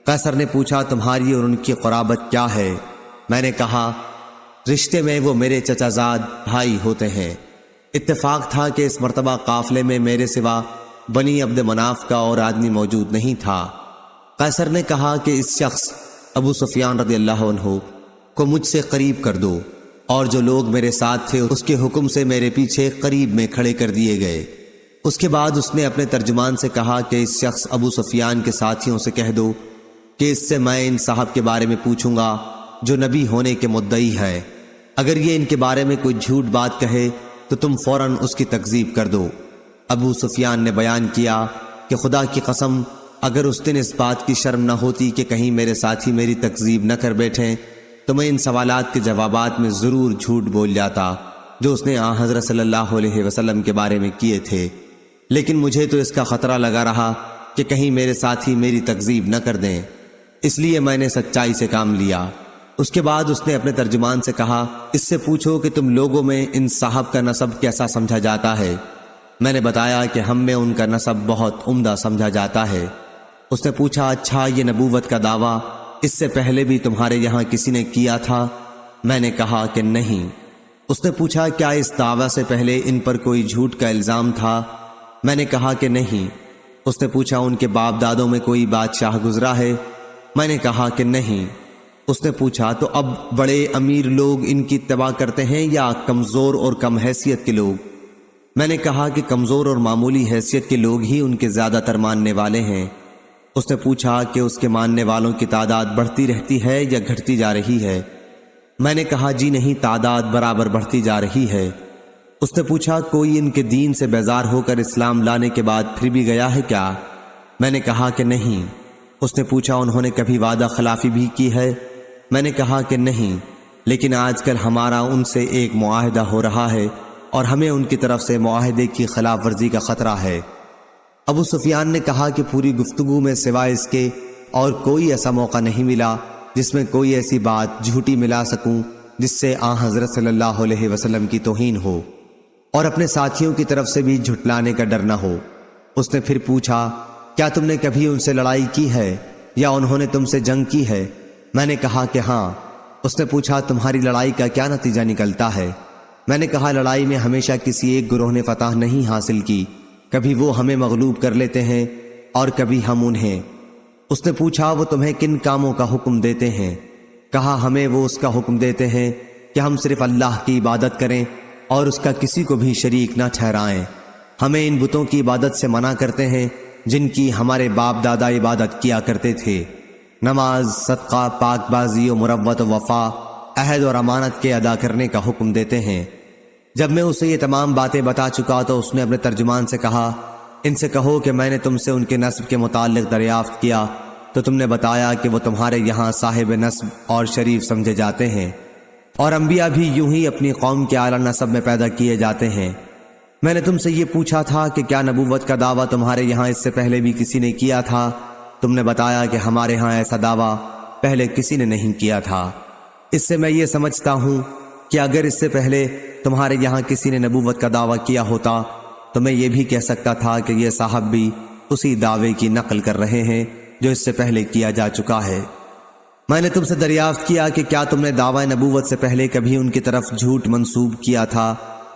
قیصر نے پوچھا تمہاری اور ان کی قرابت کیا ہے؟ میں نے کہا رشتے میں وہ میرے چچا زاد بھائی ہوتے ہیں۔ اتفاق تھا کہ اس مرتبہ قافلے میں میرے سوا بنی عبد مناف کا اور آدمی موجود نہیں تھا۔ قیصر نے کہا کہ اس شخص ابو سفیان رضی اللہ عنہ کو مجھ سے قریب کر دو، اور جو لوگ میرے ساتھ تھے اس کے حکم سے میرے پیچھے قریب میں کھڑے کر دیے گئے۔ اس کے بعد اس نے اپنے ترجمان سے کہا کہ اس شخص ابو سفیان کے ساتھیوں سے کہہ دو کہ اس سے میں ان صاحب کے بارے میں پوچھوں گا جو نبی ہونے کے مدعی ہے، اگر یہ ان کے بارے میں کوئی جھوٹ بات کہے تو تم فوراً اس کی تکذیب کر دو۔ ابو سفیان نے بیان کیا کہ خدا کی قسم اگر اس دن اس بات کی شرم نہ ہوتی کہ کہیں میرے ساتھی میری تکذیب نہ کر بیٹھیں تو میں ان سوالات کے جوابات میں ضرور جھوٹ بول جاتا جو اس نے حضرت صلی اللہ علیہ وسلم کے بارے میں کیے تھے، لیکن مجھے تو اس کا خطرہ لگا رہا کہ کہیں میرے ساتھی میری تکذیب نہ کر دیں، اس لیے میں نے سچائی سے کام لیا۔ اس کے بعد اس نے اپنے ترجمان سے کہا، اس سے پوچھو کہ تم لوگوں میں ان صاحب کا نسب کیسا سمجھا جاتا ہے۔ میں نے بتایا کہ ہم میں ان کا نسب بہت عمدہ سمجھا جاتا ہے۔ اس نے پوچھا، اچھا یہ نبوت کا دعویٰ اس سے پہلے بھی تمہارے یہاں کسی نے کیا تھا؟ میں نے کہا کہ نہیں۔ اس نے پوچھا، کیا اس دعویٰ سے پہلے ان پر کوئی جھوٹ کا الزام تھا؟ میں نے کہا کہ نہیں۔ اس نے پوچھا، ان کے باپ دادوں میں کوئی بادشاہ گزرا ہے؟ میں نے کہا کہ نہیں۔ اس نے پوچھا، تو اب بڑے امیر لوگ ان کی اتباع کرتے ہیں یا کمزور اور کم حیثیت کے لوگ؟ میں نے کہا کہ کمزور اور معمولی حیثیت کے لوگ ہی ان کے زیادہ تر ماننے والے ہیں۔ اس نے پوچھا کہ اس کے ماننے والوں کی تعداد بڑھتی رہتی ہے یا گھٹتی جا رہی ہے؟ میں نے کہا جی نہیں، تعداد برابر بڑھتی جا رہی ہے۔ اس نے پوچھا، کوئی ان کے دین سے بیزار ہو کر اسلام لانے کے بعد پھر بھی گیا ہے کیا؟ میں نے کہا کہ نہیں۔ اس نے پوچھا، انہوں نے کبھی وعدہ خلافی بھی کی ہے؟ میں نے کہا کہ نہیں، لیکن آج کل ہمارا ان سے ایک معاہدہ ہو رہا ہے اور ہمیں ان کی طرف سے معاہدے کی خلاف ورزی کا خطرہ ہے۔ ابو سفیان نے کہا کہ پوری گفتگو میں سوائے اس کے اور کوئی ایسا موقع نہیں ملا جس میں کوئی ایسی بات جھوٹی ملا سکوں جس سے حضرت صلی اللہ علیہ وسلم کی توہین ہو اور اپنے ساتھیوں کی طرف سے بھی جھٹلانے کا ڈر نہ ہو۔ اس نے پھر پوچھا، کیا تم نے کبھی ان سے لڑائی کی ہے یا انہوں نے تم سے جنگ کی ہے؟ میں نے کہا کہ ہاں۔ اس نے پوچھا، تمہاری لڑائی کا کیا نتیجہ نکلتا ہے؟ میں نے کہا، لڑائی میں ہمیشہ کسی ایک گروہ نے فتح نہیں حاصل کی، کبھی وہ ہمیں مغلوب کر لیتے ہیں اور کبھی ہم انہیں۔ اس نے پوچھا، وہ تمہیں کن کاموں کا حکم دیتے ہیں؟ کہا، ہمیں وہ اس کا حکم دیتے ہیں کہ ہم صرف اللہ کی عبادت کریں اور اس کا کسی کو بھی شریک نہ ٹھہرائیں۔ ہمیں ان بتوں کی عبادت سے منع کرتے ہیں جن کی ہمارے باپ دادا عبادت کیا کرتے تھے۔ نماز، صدقہ، پاک بازی و مروت و وفا، عہد اور امانت کے ادا کرنے کا حکم دیتے ہیں۔ جب میں اسے یہ تمام باتیں بتا چکا تو اس نے اپنے ترجمان سے کہا، ان سے کہو کہ میں نے تم سے ان کے نسب کے متعلق دریافت کیا تو تم نے بتایا کہ وہ تمہارے یہاں صاحب نسب اور شریف سمجھے جاتے ہیں، اور انبیاء بھی یوں ہی اپنی قوم کے اعلیٰ نسب میں پیدا کیے جاتے ہیں۔ میں نے تم سے یہ پوچھا تھا کہ کیا نبوت کا دعویٰ تمہارے یہاں اس سے پہلے بھی کسی نے کیا تھا؟ تم نے بتایا کہ ہمارے ہاں ایسا دعویٰ پہلے کسی نے نہیں کیا تھا۔ اس سے میں یہ سمجھتا ہوں کہ اگر اس سے پہلے تمہارے یہاں کسی نے نبوت کا دعویٰ کیا ہوتا تو میں یہ بھی کہہ سکتا تھا کہ یہ صاحب بھی اسی دعوے کی نقل کر رہے ہیں جو اس سے پہلے کیا جا چکا ہے۔ میں نے تم سے دریافت کیا کہ کیا تم نے دعوی نبوت سے پہلے کبھی ان کی طرف جھوٹ منسوب کیا تھا؟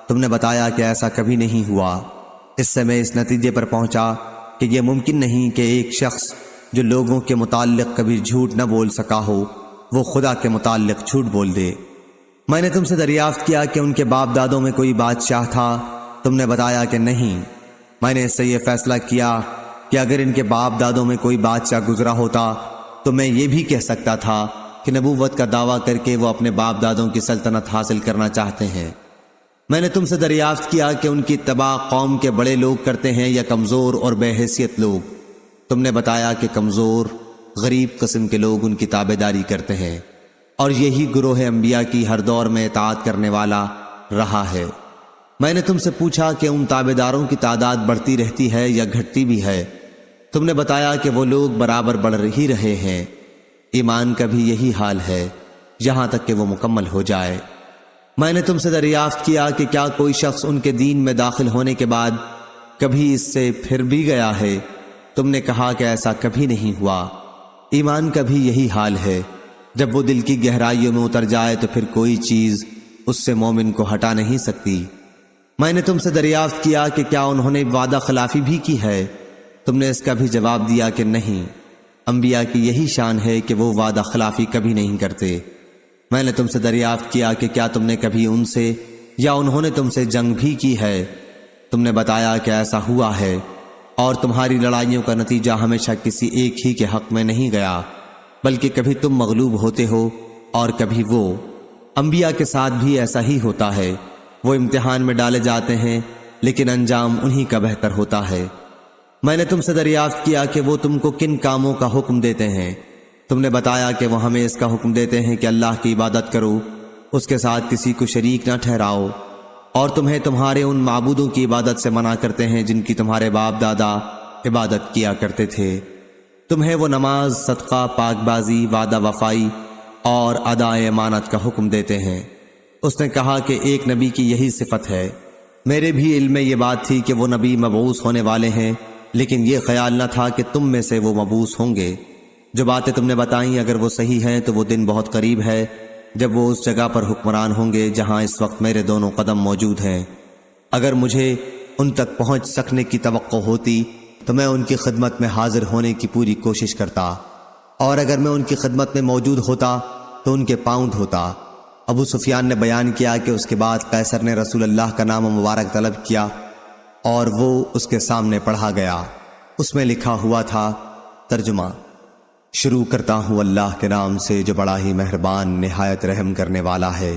تم نے بتایا کہ ایسا کبھی نہیں ہوا۔ اس سے میں اس نتیجے پر پہنچا کہ یہ ممکن نہیں کہ ایک شخص جو لوگوں کے متعلق کبھی جھوٹ نہ بول سکا ہو وہ خدا کے متعلق جھوٹ بول دے۔ میں نے تم سے دریافت کیا کہ ان کے باپ دادوں میں کوئی بادشاہ تھا؟ تم نے بتایا کہ نہیں۔ میں نے اس سے یہ فیصلہ کیا کہ اگر ان کے باپ دادوں میں کوئی بادشاہ گزرا ہوتا تو میں یہ بھی کہہ سکتا تھا کہ نبوت کا دعویٰ کر کے وہ اپنے باپ دادوں کی سلطنت حاصل کرنا چاہتے ہیں۔ میں نے تم سے دریافت کیا کہ ان کی اتباع قوم کے بڑے لوگ کرتے ہیں یا کمزور اور بے حیثیت لوگ؟ تم نے بتایا کہ کمزور غریب قسم کے لوگ ان کی تابعداری کرتے ہیں، اور یہی گروہ انبیاء کی ہر دور میں اطاعت کرنے والا رہا ہے۔ میں نے تم سے پوچھا کہ ان تابعداروں کی تعداد بڑھتی رہتی ہے یا گھٹتی بھی ہے؟ تم نے بتایا کہ وہ لوگ برابر بڑھ ہی رہے ہیں۔ ایمان کا بھی یہی حال ہے یہاں تک کہ وہ مکمل ہو جائے۔ میں نے تم سے دریافت کیا کہ کیا کوئی شخص ان کے دین میں داخل ہونے کے بعد کبھی اس سے پھر بھی گیا ہے؟ تم نے کہا کہ ایسا کبھی نہیں ہوا۔ ایمان کا بھی یہی حال ہے، جب وہ دل کی گہرائیوں میں اتر جائے تو پھر کوئی چیز اس سے مومن کو ہٹا نہیں سکتی۔ میں نے تم سے دریافت کیا کہ کیا انہوں نے وعدہ خلافی بھی کی ہے؟ تم نے اس کا بھی جواب دیا کہ نہیں۔ انبیاء کی یہی شان ہے کہ وہ وعدہ خلافی کبھی نہیں کرتے۔ میں نے تم سے دریافت کیا کہ کیا تم نے کبھی ان سے یا انہوں نے تم سے جنگ بھی کی ہے؟ تم نے بتایا کہ ایسا ہوا ہے، اور تمہاری لڑائیوں کا نتیجہ ہمیشہ کسی ایک ہی کے حق میں نہیں گیا، بلکہ کبھی تم مغلوب ہوتے ہو اور کبھی وہ۔ انبیاء کے ساتھ بھی ایسا ہی ہوتا ہے، وہ امتحان میں ڈالے جاتے ہیں لیکن انجام انہی کا بہتر ہوتا ہے۔ میں نے تم سے دریافت کیا کہ وہ تم کو کن کاموں کا حکم دیتے ہیں؟ تم نے بتایا کہ وہ ہمیں اس کا حکم دیتے ہیں کہ اللہ کی عبادت کرو، اس کے ساتھ کسی کو شریک نہ ٹھہراؤ، اور تمہیں تمہارے ان معبودوں کی عبادت سے منع کرتے ہیں جن کی تمہارے باپ دادا عبادت کیا کرتے تھے۔ تمہیں وہ نماز، صدقہ، پاک بازی، وعدہ وفائی اور ادائے امانت کا حکم دیتے ہیں۔ اس نے کہا کہ ایک نبی کی یہی صفت ہے۔ میرے بھی علم میں یہ بات تھی کہ وہ نبی مبعوث ہونے والے ہیں، لیکن یہ خیال نہ تھا کہ تم میں سے وہ مبعوث ہوں گے۔ جو باتیں تم نے بتائیں اگر وہ صحیح ہیں تو وہ دن بہت قریب ہے جب وہ اس جگہ پر حکمران ہوں گے جہاں اس وقت میرے دونوں قدم موجود ہیں۔ اگر مجھے ان تک پہنچ سکنے کی توقع ہوتی تو میں ان کی خدمت میں حاضر ہونے کی پوری کوشش کرتا، اور اگر میں ان کی خدمت میں موجود ہوتا تو ان کے پاؤں دھوتا۔ ابو سفیان نے بیان کیا کہ اس کے بعد قیصر نے رسول اللہ کا نام مبارک طلب کیا اور وہ اس کے سامنے پڑھا گیا۔ اس میں لکھا ہوا تھا، ترجمہ: شروع کرتا ہوں اللہ کے نام سے جو بڑا ہی مہربان نہایت رحم کرنے والا ہے۔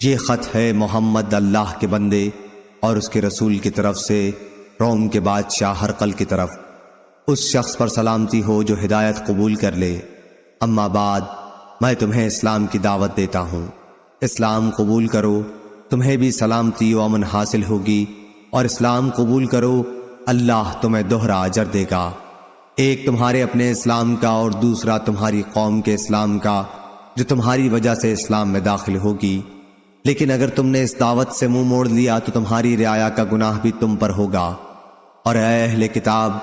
یہ خط ہے محمد اللہ کے بندے اور اس کے رسول کی طرف سے روم کے بادشاہ ہرقل کی طرف۔ اس شخص پر سلامتی ہو جو ہدایت قبول کر لے۔ اما بعد، میں تمہیں اسلام کی دعوت دیتا ہوں۔ اسلام قبول کرو، تمہیں بھی سلامتی و امن حاصل ہوگی، اور اسلام قبول کرو، اللہ تمہیں دوہرا اجر دے گا۔ ایک تمہارے اپنے اسلام کا اور دوسرا تمہاری قوم کے اسلام کا جو تمہاری وجہ سے اسلام میں داخل ہوگی۔ لیکن اگر تم نے اس دعوت سے منہ موڑ لیا تو تمہاری رعایا کا گناہ بھی تم پر ہوگا۔ اور اے اہل کتاب،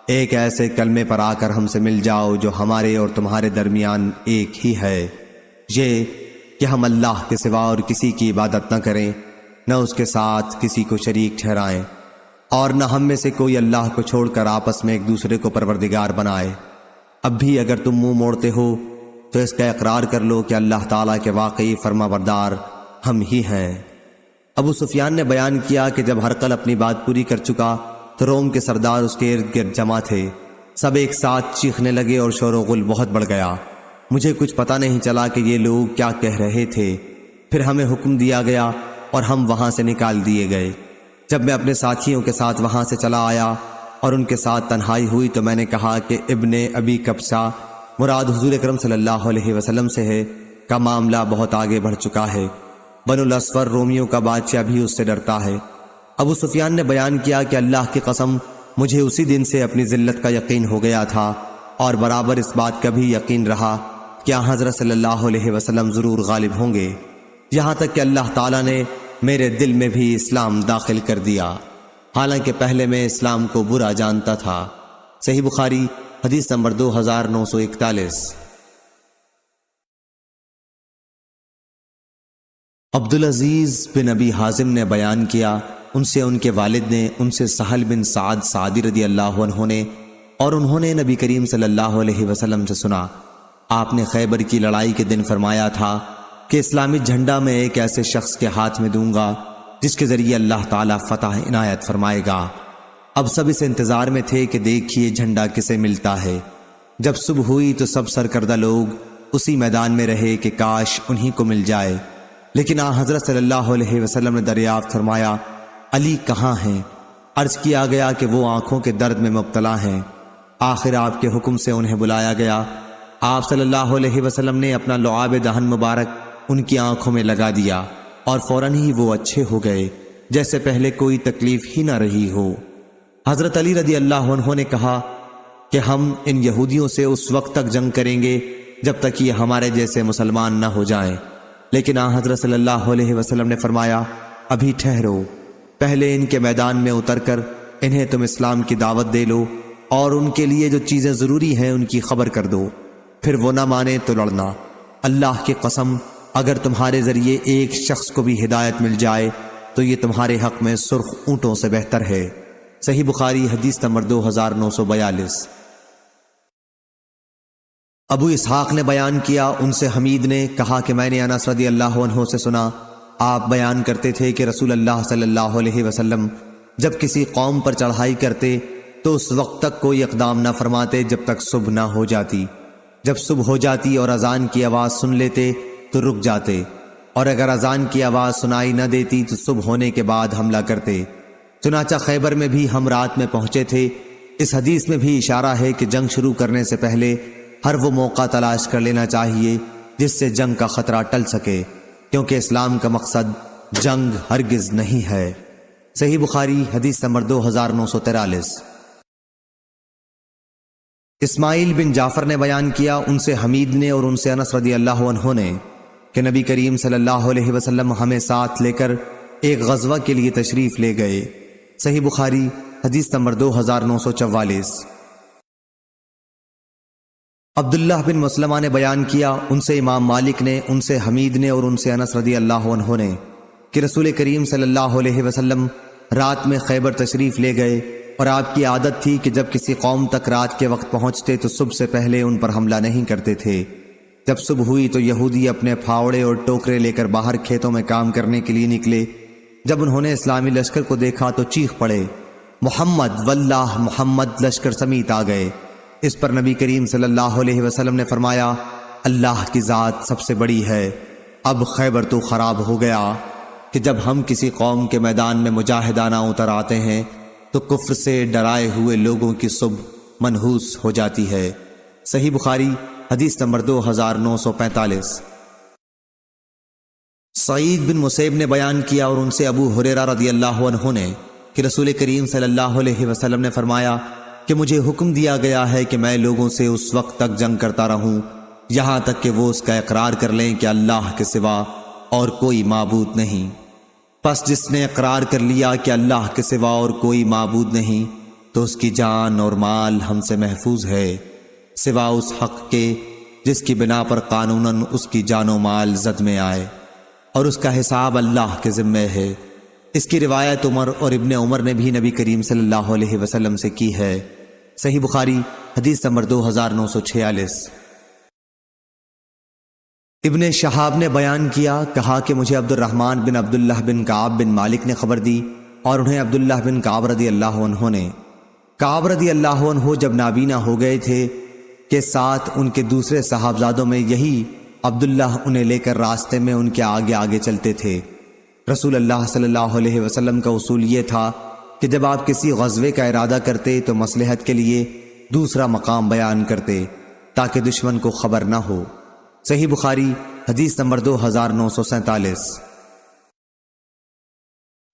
ایک ایسے کلمے پر آ کر ہم سے مل جاؤ جو ہمارے اور تمہارے درمیان ایک ہی ہے، یہ کہ ہم اللہ کے سوا اور کسی کی عبادت نہ کریں، نہ اس کے ساتھ کسی کو شریک ٹھہرائیں، اور نہ ہم میں سے کوئی اللہ کو چھوڑ کر آپس میں ایک دوسرے کو پروردگار بنائے۔ اب بھی اگر تم منہ موڑتے ہو تو اس کا اقرار کر لو کہ اللہ تعالیٰ کے واقعی فرما بردار ہم ہی ہیں۔ ابو سفیان نے بیان کیا کہ جب ہرقل اپنی بات پوری کر چکا تو روم کے سردار اس کے ارد گرد جمع تھے۔ سب ایک ساتھ چیخنے لگے اور شور و غل بہت بڑھ گیا۔ مجھے کچھ پتہ نہیں چلا کہ یہ لوگ کیا کہہ رہے تھے۔ پھر ہمیں حکم دیا گیا اور ہم وہاں سے نکال دیے گئے۔ جب میں اپنے ساتھیوں کے ساتھ وہاں سے چلا آیا اور ان کے ساتھ تنہائی ہوئی تو میں نے کہا کہ ابن ابی کبشہ مراد حضور اکرم صلی اللہ علیہ وسلم سے ہے، کا معاملہ بہت آگے بڑھ چکا ہے۔ بنو الاسفر رومیوں کا بادشاہ بھی اس سے ڈرتا ہے۔ ابو سفیان نے بیان کیا کہ اللہ کی قسم مجھے اسی دن سے اپنی ذلت کا یقین ہو گیا تھا، اور برابر اس بات کا بھی یقین رہا کہ حضرت صلی اللہ علیہ وسلم ضرور غالب ہوں گے، یہاں تک کہ اللہ تعالیٰ نے میرے دل میں بھی اسلام داخل کر دیا، حالانکہ پہلے میں اسلام کو برا جانتا تھا۔ صحیح بخاری حدیث نمبر 2941۔ عبدالعزیز بن ابی حازم نے بیان کیا، ان سے ان کے والد نے، ان سے سہل بن سعد سعدی رضی اللہ عنہ نے، اور انہوں نے نبی کریم صلی اللہ علیہ وسلم سے سنا، آپ نے خیبر کی لڑائی کے دن فرمایا تھا کہ اسلامی جھنڈا میں ایک ایسے شخص کے ہاتھ میں دوں گا جس کے ذریعے اللہ تعالیٰ فتح عنایت فرمائے گا۔ اب سب اس انتظار میں تھے کہ دیکھیے جھنڈا کسے ملتا ہے۔ جب صبح ہوئی تو سب سرکردہ لوگ اسی میدان میں رہے کہ کاش انہی کو مل جائے، لیکن حضرت صلی اللہ علیہ وسلم نے دریافت فرمایا، علی کہاں ہیں؟ عرض کیا گیا کہ وہ آنکھوں کے درد میں مبتلا ہیں۔ آخر آپ کے حکم سے انہیں بلایا گیا۔ آپ صلی اللہ علیہ وسلم نے اپنا لعاب دہن مبارک ان کی آنکھوں میں لگا دیا اور فوراً ہی وہ اچھے ہو گئے، جیسے پہلے کوئی تکلیف ہی نہ رہی ہو۔ حضرت علی رضی اللہ عنہ نے کہا کہ ہم ان یہودیوں سے اس وقت تک جنگ کریں گے جب تک یہ ہمارے جیسے مسلمان نہ ہو جائیں، لیکن حضرت صلی اللہ علیہ وسلم نے فرمایا، ابھی ٹھہرو، پہلے ان کے میدان میں اتر کر انہیں تم اسلام کی دعوت دے لو اور ان کے لیے جو چیزیں ضروری ہیں ان کی خبر کر دو، پھر وہ نہ مانے تو لڑنا۔ اللہ کی قسم اگر تمہارے ذریعے ایک شخص کو بھی ہدایت مل جائے تو یہ تمہارے حق میں سرخ اونٹوں سے بہتر ہے۔ صحیح بخاری حدیث نمبر 2942۔ ابو اسحاق نے بیان کیا، ان سے حمید نے کہا کہ میں نے انس رضی اللہ عنہ سے سنا، آپ بیان کرتے تھے کہ رسول اللہ صلی اللہ علیہ وسلم جب کسی قوم پر چڑھائی کرتے تو اس وقت تک کوئی اقدام نہ فرماتے جب تک صبح نہ ہو جاتی، جب صبح ہو جاتی اور اذان کی آواز سن لیتے تو رک جاتے، اور اگر اذان کی آواز سنائی نہ دیتی تو صبح ہونے کے بعد حملہ کرتے۔ چنانچہ خیبر میں بھی ہم رات میں پہنچے تھے۔ اس حدیث میں بھی اشارہ ہے کہ جنگ شروع کرنے سے پہلے ہر وہ موقع تلاش کر لینا چاہیے جس سے جنگ کا خطرہ ٹل سکے، کیونکہ اسلام کا مقصد جنگ ہرگز نہیں ہے۔ صحیح بخاری حدیث نمبر 2943۔ اسماعیل بن جعفر نے بیان کیا، ان سے حمید نے اور ان سے انس رضی اللہ عنہ نے کہ نبی کریم صلی اللہ علیہ وسلم ہمیں ساتھ لے کر ایک غزوہ کے لیے تشریف لے گئے۔ صحیح بخاری حدیث نمبر 2944۔ عبداللہ بن مسلمہ نے بیان کیا، ان سے امام مالک نے، ان سے حمید نے اور ان سے انس رضی اللہ عنہ نے کہ رسول کریم صلی اللہ علیہ وسلم رات میں خیبر تشریف لے گئے، اور آپ کی عادت تھی کہ جب کسی قوم تک رات کے وقت پہنچتے تو صبح سے پہلے ان پر حملہ نہیں کرتے تھے۔ جب صبح ہوئی تو یہودی اپنے پھاوڑے اور ٹوکرے لے کر باہر کھیتوں میں کام کرنے کے لیے نکلے۔ جب انہوں نے اسلامی لشکر کو دیکھا تو چیخ پڑے، محمد واللہ، محمد لشکر سمیت آ گئے۔ اس پر نبی کریم صلی اللہ علیہ وسلم نے فرمایا، اللہ کی ذات سب سے بڑی ہے، اب خیبر تو خراب ہو گیا۔ کہ جب ہم کسی قوم کے میدان میں مجاہدانہ اتر آتے ہیں تو کفر سے ڈرائے ہوئے لوگوں کی صبح منحوس ہو جاتی ہے۔ صحیح بخاری حدیث نمبر 2945۔ سعید بن مسیب نے بیان کیا اور ان سے ابو ہریرہ رضی اللہ عنہ نے کہ رسول کریم صلی اللہ علیہ وسلم نے فرمایا کہ مجھے حکم دیا گیا ہے کہ میں لوگوں سے اس وقت تک جنگ کرتا رہوں یہاں تک کہ وہ اس کا اقرار کر لیں کہ اللہ کے سوا اور کوئی معبود نہیں۔ پس جس نے اقرار کر لیا کہ اللہ کے سوا اور کوئی معبود نہیں تو اس کی جان اور مال ہم سے محفوظ ہے، سوا اس حق کے جس کی بنا پر قانوناً اس کی جان و مال زد میں آئے، اور اس کا حساب اللہ کے ذمے ہے۔ اس کی روایت عمر اور ابن عمر نے بھی نبی کریم صلی اللہ علیہ وسلم سے کی ہے۔ صحیح بخاری حدیث نمبر 2946۔ ابن شہاب نے بیان کیا، کہا کہ مجھے عبد الرحمن بن عبداللہ بن کعب بن مالک نے خبر دی، اور انہیں عبداللہ بن کعب رضی اللہ عنہ نے۔ کعب رضی اللہ عنہ جب نابینا ہو گئے تھے کہ ساتھ ان کے دوسرے صاحبزادوں میں یہی عبداللہ انہیں لے کر راستے میں ان کے آگے آگے چلتے تھے۔ رسول اللہ صلی اللہ علیہ وسلم کا اصول یہ تھا کہ جب آپ کسی غزوے کا ارادہ کرتے تو مصلحت کے لیے دوسرا مقام بیان کرتے تاکہ دشمن کو خبر نہ ہو۔ صحیح بخاری حدیث نمبر 2947۔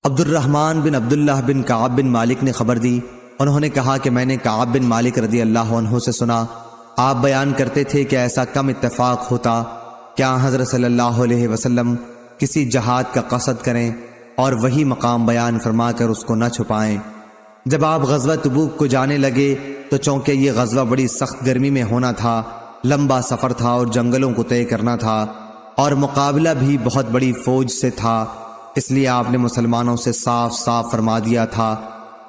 عبد الرحمن بن عبداللہ بن کعب بن مالک نے خبر دی، انہوں نے کہا کہ میں نے کعب بن مالک رضی اللہ عنہ سے سنا، آپ بیان کرتے تھے کہ ایسا کم اتفاق ہوتا کہ حضرت صلی اللہ علیہ وسلم کسی جہاد کا قصد کریں اور وہی مقام بیان فرما کر اس کو نہ چھپائیں۔ جب آپ غزوہ تبوک کو جانے لگے تو چونکہ یہ غزوہ بڑی سخت گرمی میں ہونا تھا، لمبا سفر تھا اور جنگلوں کو طے کرنا تھا، اور مقابلہ بھی بہت بڑی فوج سے تھا، اس لیے آپ نے مسلمانوں سے صاف صاف فرما دیا تھا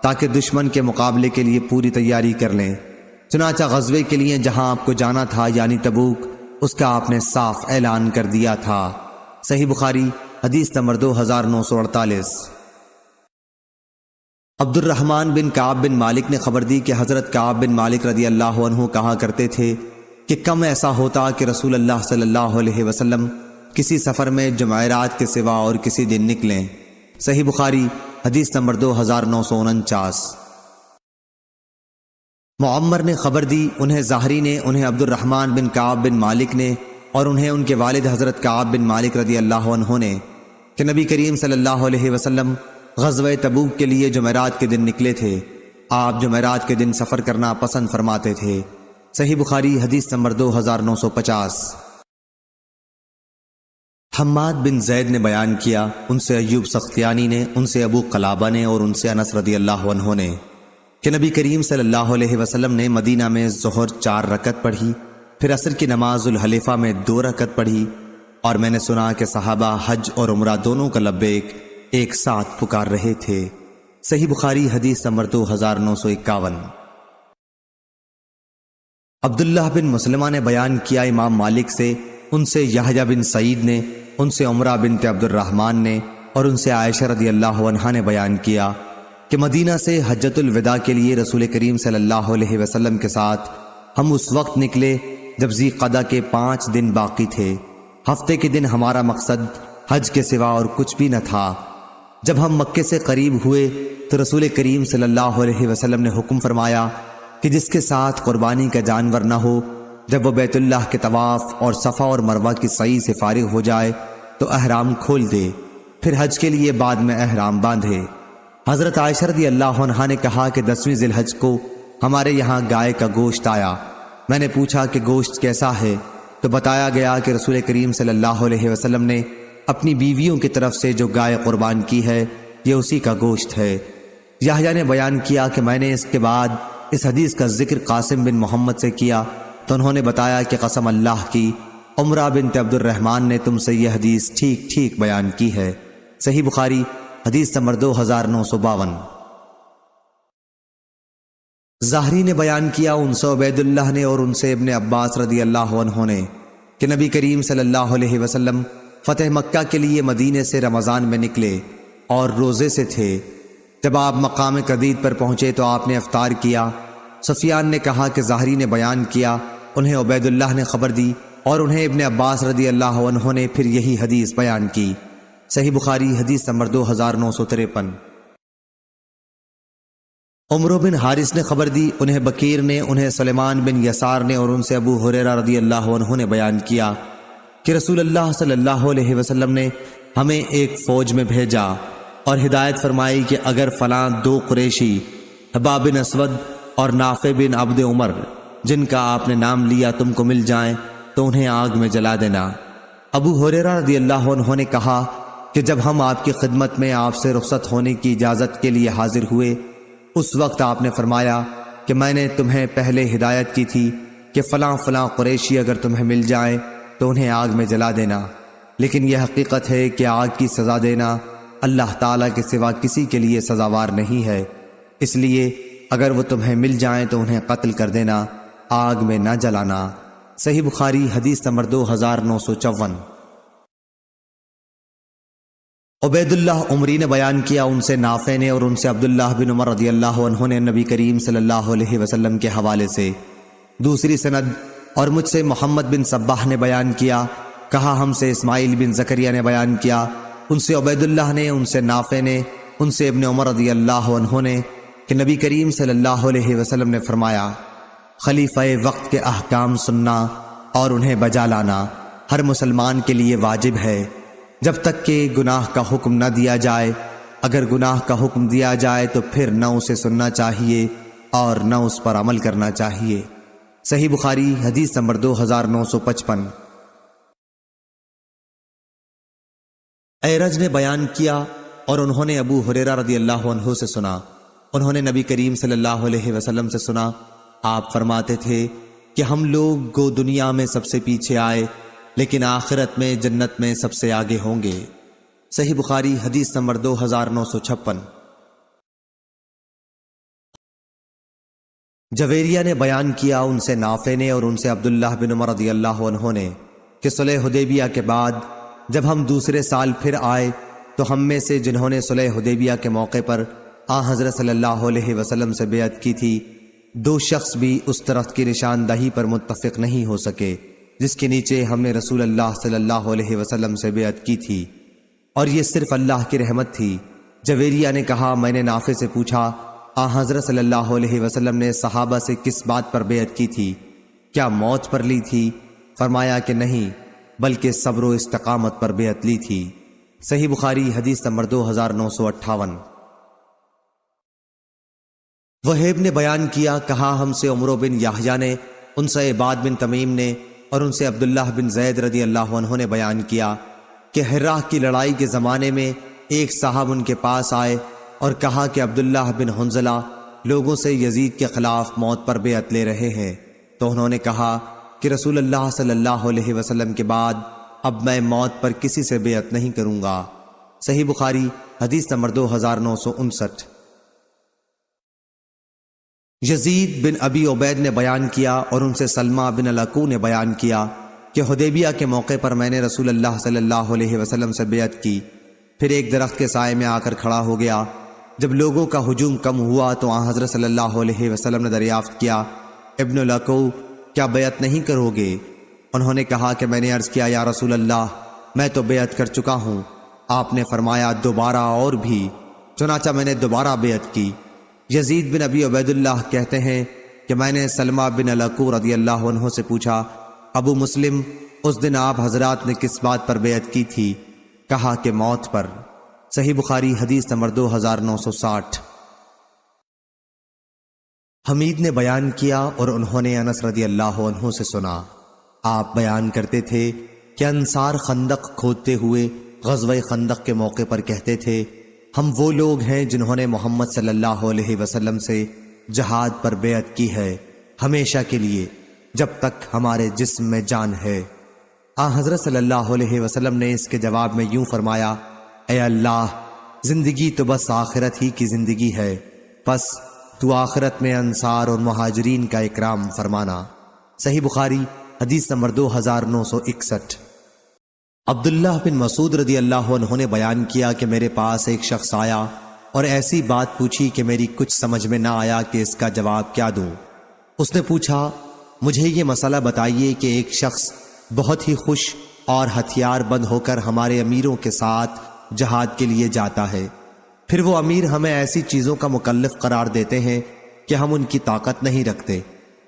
تاکہ دشمن کے مقابلے کے لیے پوری تیاری کر لیں۔ چنانچہ غزوے کے لیے جہاں آپ کو جانا تھا یعنی تبوک، اس کا آپ نے صاف اعلان کر دیا تھا۔ صحیح بخاری حدیث نمبر 2948۔ عبد الرحمن بن کعب بن مالک نے خبر دی کہ حضرت کعب بن مالک رضی اللہ عنہ کہا کرتے تھے کہ کم ایسا ہوتا کہ رسول اللہ صلی اللہ علیہ وسلم کسی سفر میں جمعرات کے سوا اور کسی دن نکلیں۔ صحیح بخاری حدیث نمبر 2949۔ معمر نے خبر دی، انہیں زہری نے، انہیں عبد الرحمن بن کعب بن مالک نے، اور انہیں ان کے والد حضرت کعب بن مالک رضی اللہ عنہ نے کہ نبی کریم صلی اللہ علیہ وسلم غزوہ تبوک کے لیے جمعرات کے دن نکلے تھے۔ آپ جمعرات کے دن سفر کرنا پسند فرماتے تھے۔ صحیح بخاری حدیث نمبر 2950۔ حماد بن زید نے بیان کیا، ان سے ایوب سختیانی نے، ان سے ابو قلابہ نے، اور ان سے انس رضی اللہ عنہ نے کہ نبی کریم صلی اللہ علیہ وسلم نے مدینہ میں ظہر 4 رکعت پڑھی، پھر عصر کی نماز الحلیفہ میں 2 رکعت پڑھی، اور میں نے سنا کہ صحابہ حج اور عمرہ دونوں کا لبیک ایک ساتھ پکار رہے تھے۔ صحیح بخاری حدیث نمبر 2951۔ عبداللہ بن مسلمہ نے بیان کیا امام مالک سے، ان سے یحییٰ بن سعید نے، ان سے عمرہ بنت عبد الرحمن نے، اور ان سے عائشہ رضی اللہ عنہا نے بیان کیا کہ مدینہ سے حجۃ الوداع کے لیے رسول کریم صلی اللہ علیہ وسلم کے ساتھ ہم اس وقت نکلے جب ذی قعدہ کے 5 دن باقی تھے۔ ہفتے کے دن ہمارا مقصد حج کے سوا اور کچھ بھی نہ تھا۔ جب ہم مکے سے قریب ہوئے تو رسول کریم صلی اللہ علیہ وسلم نے حکم فرمایا کہ جس کے ساتھ قربانی کا جانور نہ ہو، جب وہ بیت اللہ کے طواف اور صفا اور مروہ کی سعی سے فارغ ہو جائے تو احرام کھول دے، پھر حج کے لیے بعد میں احرام باندھے۔ حضرت عائشہ رضی اللہ عنہا نے کہا کہ 10ویں ذی الحج کو ہمارے یہاں گائے کا گوشت آیا۔ میں نے پوچھا کہ گوشت کیسا ہے، تو بتایا گیا کہ رسول کریم صلی اللہ علیہ وسلم نے اپنی بیویوں کی طرف سے جو گائے قربان کی ہے یہ اسی کا گوشت ہے۔ یحییٰ نے بیان کیا کہ میں نے اس کے بعد اس حدیث کا ذکر قاسم بن محمد سے کیا تو انہوں نے بتایا کہ قسم اللہ کی، عمرہ بنت عبد الرحمن نے تم سے یہ حدیث ٹھیک ٹھیک بیان کی ہے۔ صحیح بخاری حدیث نمبر 2952۔ ظاہری نے بیان کیا ان سے عبید اللہ نے اور ان سے ابن عباس رضی اللہ عنہ نے کہ نبی کریم صلی اللہ علیہ وسلم فتح مکہ کے لیے مدینے سے رمضان میں نکلے اور روزے سے تھے۔ جب آپ مقام قدید پر پہنچے تو آپ نے افطار کیا۔ سفیان نے کہا کہ ظاہری نے بیان کیا، انہیں عبید اللہ نے خبر دی اور انہیں ابن عباس رضی اللہ عنہ نے پھر یہی حدیث بیان کی۔ صحیح بخاری حدیث نمبر 2953۔ عمرو بن حارث نے خبر دی، انہیں بکیر نے، انہیں سلیمان بن یسار نے اور ان سے ابو ہریرہ رضی اللہ عنہ نے بیان کیا کہ رسول اللہ صلی اللہ علیہ وسلم نے ہمیں ایک فوج میں بھیجا اور ہدایت فرمائی کہ اگر فلاں 2 قریشی حباب بن اسود اور نافع بن عبد عمر جن کا آپ نے نام لیا تم کو مل جائیں تو انہیں آگ میں جلا دینا۔ ابو ہریرہ رضی اللہ عنہ نے کہا کہ جب ہم آپ کی خدمت میں آپ سے رخصت ہونے کی اجازت کے لیے حاضر ہوئے اس وقت آپ نے فرمایا کہ میں نے تمہیں پہلے ہدایت کی تھی کہ فلاں فلاں قریشی اگر تمہیں مل جائیں تو انہیں آگ میں جلا دینا، لیکن یہ حقیقت ہے کہ آگ کی سزا دینا اللہ تعالیٰ کے سوا کسی کے لیے سزاوار نہیں ہے، اس لیے اگر وہ تمہیں مل جائیں تو انہیں قتل کر دینا، آگ میں نہ جلانا۔ صحیح بخاری حدیث نمبر 2954۔ عبید اللہ عمری نے بیان کیا ان سے نافع نے اور ان سے عبداللہ بن عمر رضی اللہ عنہ نے نبی کریم صلی اللہ علیہ وسلم کے حوالے سے دوسری سند، اور مجھ سے محمد بن صباح نے بیان کیا، کہا ہم سے اسماعیل بن زکریا نے بیان کیا، ان سے عبید اللہ نے، ان سے نافع نے، ان سے ابن عمر رضی اللہ عنہ نے کہ نبی کریم صلی اللہ علیہ وسلم نے فرمایا خلیفہ وقت کے احکام سننا اور انہیں بجا لانا ہر مسلمان کے لیے واجب ہے جب تک کہ گناہ کا حکم نہ دیا جائے۔ اگر گناہ کا حکم دیا جائے تو پھر نہ اسے سننا چاہیے اور نہ اس پر عمل کرنا چاہیے۔ صحیح بخاری حدیث نمبر 2955۔ اعرج نے بیان کیا اور انہوں نے ابو ہریرہ رضی اللہ عنہ سے سنا، انہوں نے نبی کریم صلی اللہ علیہ وسلم سے سنا، آپ فرماتے تھے کہ ہم لوگ گو دنیا میں سب سے پیچھے آئے لیکن آخرت میں جنت میں سب سے آگے ہوں گے۔ صحیح بخاری حدیث نمبر 2956۔ جویریہ نے بیان کیا ان سے نافع نے اور ان سے عبداللہ بن عمر رضی اللہ عنہ نے کہ صلح حدیبیہ کے بعد جب ہم دوسرے سال پھر آئے تو ہم میں سے جنہوں نے صلح حدیبیہ کے موقع پر حضرت صلی اللہ علیہ وسلم سے بیعت کی تھی 2 شخص بھی اس درخت کی نشاندہی پر متفق نہیں ہو سکے جس کے نیچے ہم نے رسول اللہ صلی اللہ علیہ وسلم سے بیعت کی تھی، اور یہ صرف اللہ کی رحمت تھی۔ جویریہ نے کہا میں نے نافع سے پوچھا حضرت صلی اللہ علیہ وسلم نے صحابہ سے کس بات پر بیعت کی تھی؟ کیا موت پر لی تھی؟ فرمایا کہ نہیں بلکہ صبر و استقامت پر بیعت لی تھی۔ صحیح بخاری حدیث نمبر 2958۔ وہیب نے بیان کیا، کہا ہم سے عمرو بن یحییٰ نے، ان سے عباد بن تمیم نے اور ان سے عبداللہ بن زید رضی اللہ عنہ نے بیان کیا کہ ہراہ کی لڑائی کے زمانے میں ایک صاحب ان کے پاس آئے اور کہا کہ عبداللہ بن حنظلہ لوگوں سے یزید کے خلاف موت پر بیعت لے رہے ہیں، تو انہوں نے کہا کہ رسول اللہ صلی اللہ علیہ وسلم کے بعد اب میں موت پر کسی سے بیعت نہیں کروں گا۔ صحیح بخاری حدیث نمبر 2959۔ یزید بن ابی عبید نے بیان کیا اور ان سے سلمہ بن الاکوع نے بیان کیا کہ حدیبیہ کے موقع پر میں نے رسول اللہ صلی اللہ علیہ وسلم سے بیعت کی، پھر ایک درخت کے سائے میں آ کر کھڑا ہو گیا۔ جب لوگوں کا ہجوم کم ہوا تو حضرت صلی اللہ علیہ وسلم نے دریافت کیا ابن الاکوع کیا بیعت نہیں کرو گے؟ انہوں نے کہا کہ میں نے عرض کیا یا رسول اللہ میں تو بیعت کر چکا ہوں۔ آپ نے فرمایا دوبارہ اور بھی، چنانچہ میں نے دوبارہ بیعت کی۔ یزید بن ابی عبید اللہ کہتے ہیں کہ میں نے سلمہ بن الاکوع رضی اللہ عنہ سے پوچھا ابو مسلم اس دن آپ حضرات نے کس بات پر بیعت کی تھی؟ کہا کہ موت پر۔ صحیح بخاری حدیث نمبر 2960۔ حمید نے بیان کیا اور انہوں نے انس رضی اللہ عنہ سے سنا، آپ بیان کرتے تھے کہ انصار خندق کھودتے ہوئے غزوہ خندق کے موقع پر کہتے تھے ہم وہ لوگ ہیں جنہوں نے محمد صلی اللہ علیہ وسلم سے جہاد پر بیعت کی ہے ہمیشہ کے لیے جب تک ہمارے جسم میں جان ہے۔ حضرت صلی اللہ علیہ وسلم نے اس کے جواب میں یوں فرمایا، اے اللہ زندگی تو بس آخرت ہی کی زندگی ہے، پس تو آخرت میں انصار اور مہاجرین کا اکرام فرمانا۔ صحیح بخاری حدیث نمبر 2961۔ عبداللہ بن مسعود رضی اللہ عنہ نے بیان کیا کہ میرے پاس ایک شخص آیا اور ایسی بات پوچھی کہ میری کچھ سمجھ میں نہ آیا کہ اس کا جواب کیا دوں۔ اس نے پوچھا مجھے یہ مسئلہ بتائیے کہ ایک شخص بہت ہی خوش اور ہتھیار بند ہو کر ہمارے امیروں کے ساتھ جہاد کے لیے جاتا ہے، پھر وہ امیر ہمیں ایسی چیزوں کا مکلف قرار دیتے ہیں کہ ہم ان کی طاقت نہیں رکھتے۔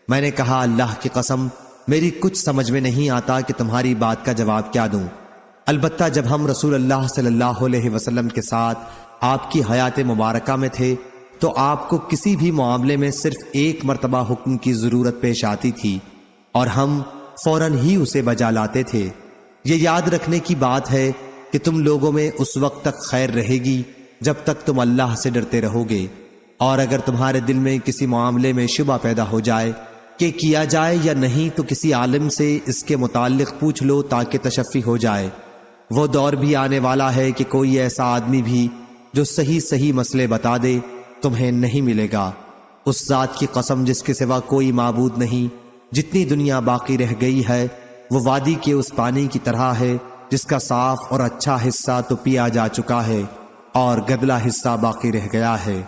میں نے کہا اللہ کی قسم میری کچھ سمجھ میں نہیں آتا کہ تمہاری بات کا جواب کیا دوں، البتہ جب ہم رسول اللہ صلی اللہ علیہ وسلم کے ساتھ آپ کی حیات مبارکہ میں تھے تو آپ کو کسی بھی معاملے میں صرف ایک مرتبہ حکم کی ضرورت پیش آتی تھی اور ہم فوراً ہی اسے بجا لاتے تھے۔ یہ یاد رکھنے کی بات ہے کہ تم لوگوں میں اس وقت تک خیر رہے گی جب تک تم اللہ سے ڈرتے رہو گے، اور اگر تمہارے دل میں کسی معاملے میں شبہ پیدا ہو جائے کہ کیا جائے یا نہیں تو کسی عالم سے اس کے متعلق پوچھ لو تاکہ تشفی ہو جائے۔ وہ دور بھی آنے والا ہے کہ کوئی ایسا آدمی بھی جو صحیح مسئلے بتا دے تمہیں نہیں ملے گا۔ اس ذات کی قسم جس کے سوا کوئی معبود نہیں، جتنی دنیا باقی رہ گئی ہے وہ وادی کے اس پانی کی طرح ہے جس کا صاف اور اچھا حصہ تو پیا جا چکا ہے اور گدلا حصہ باقی رہ گیا ہے۔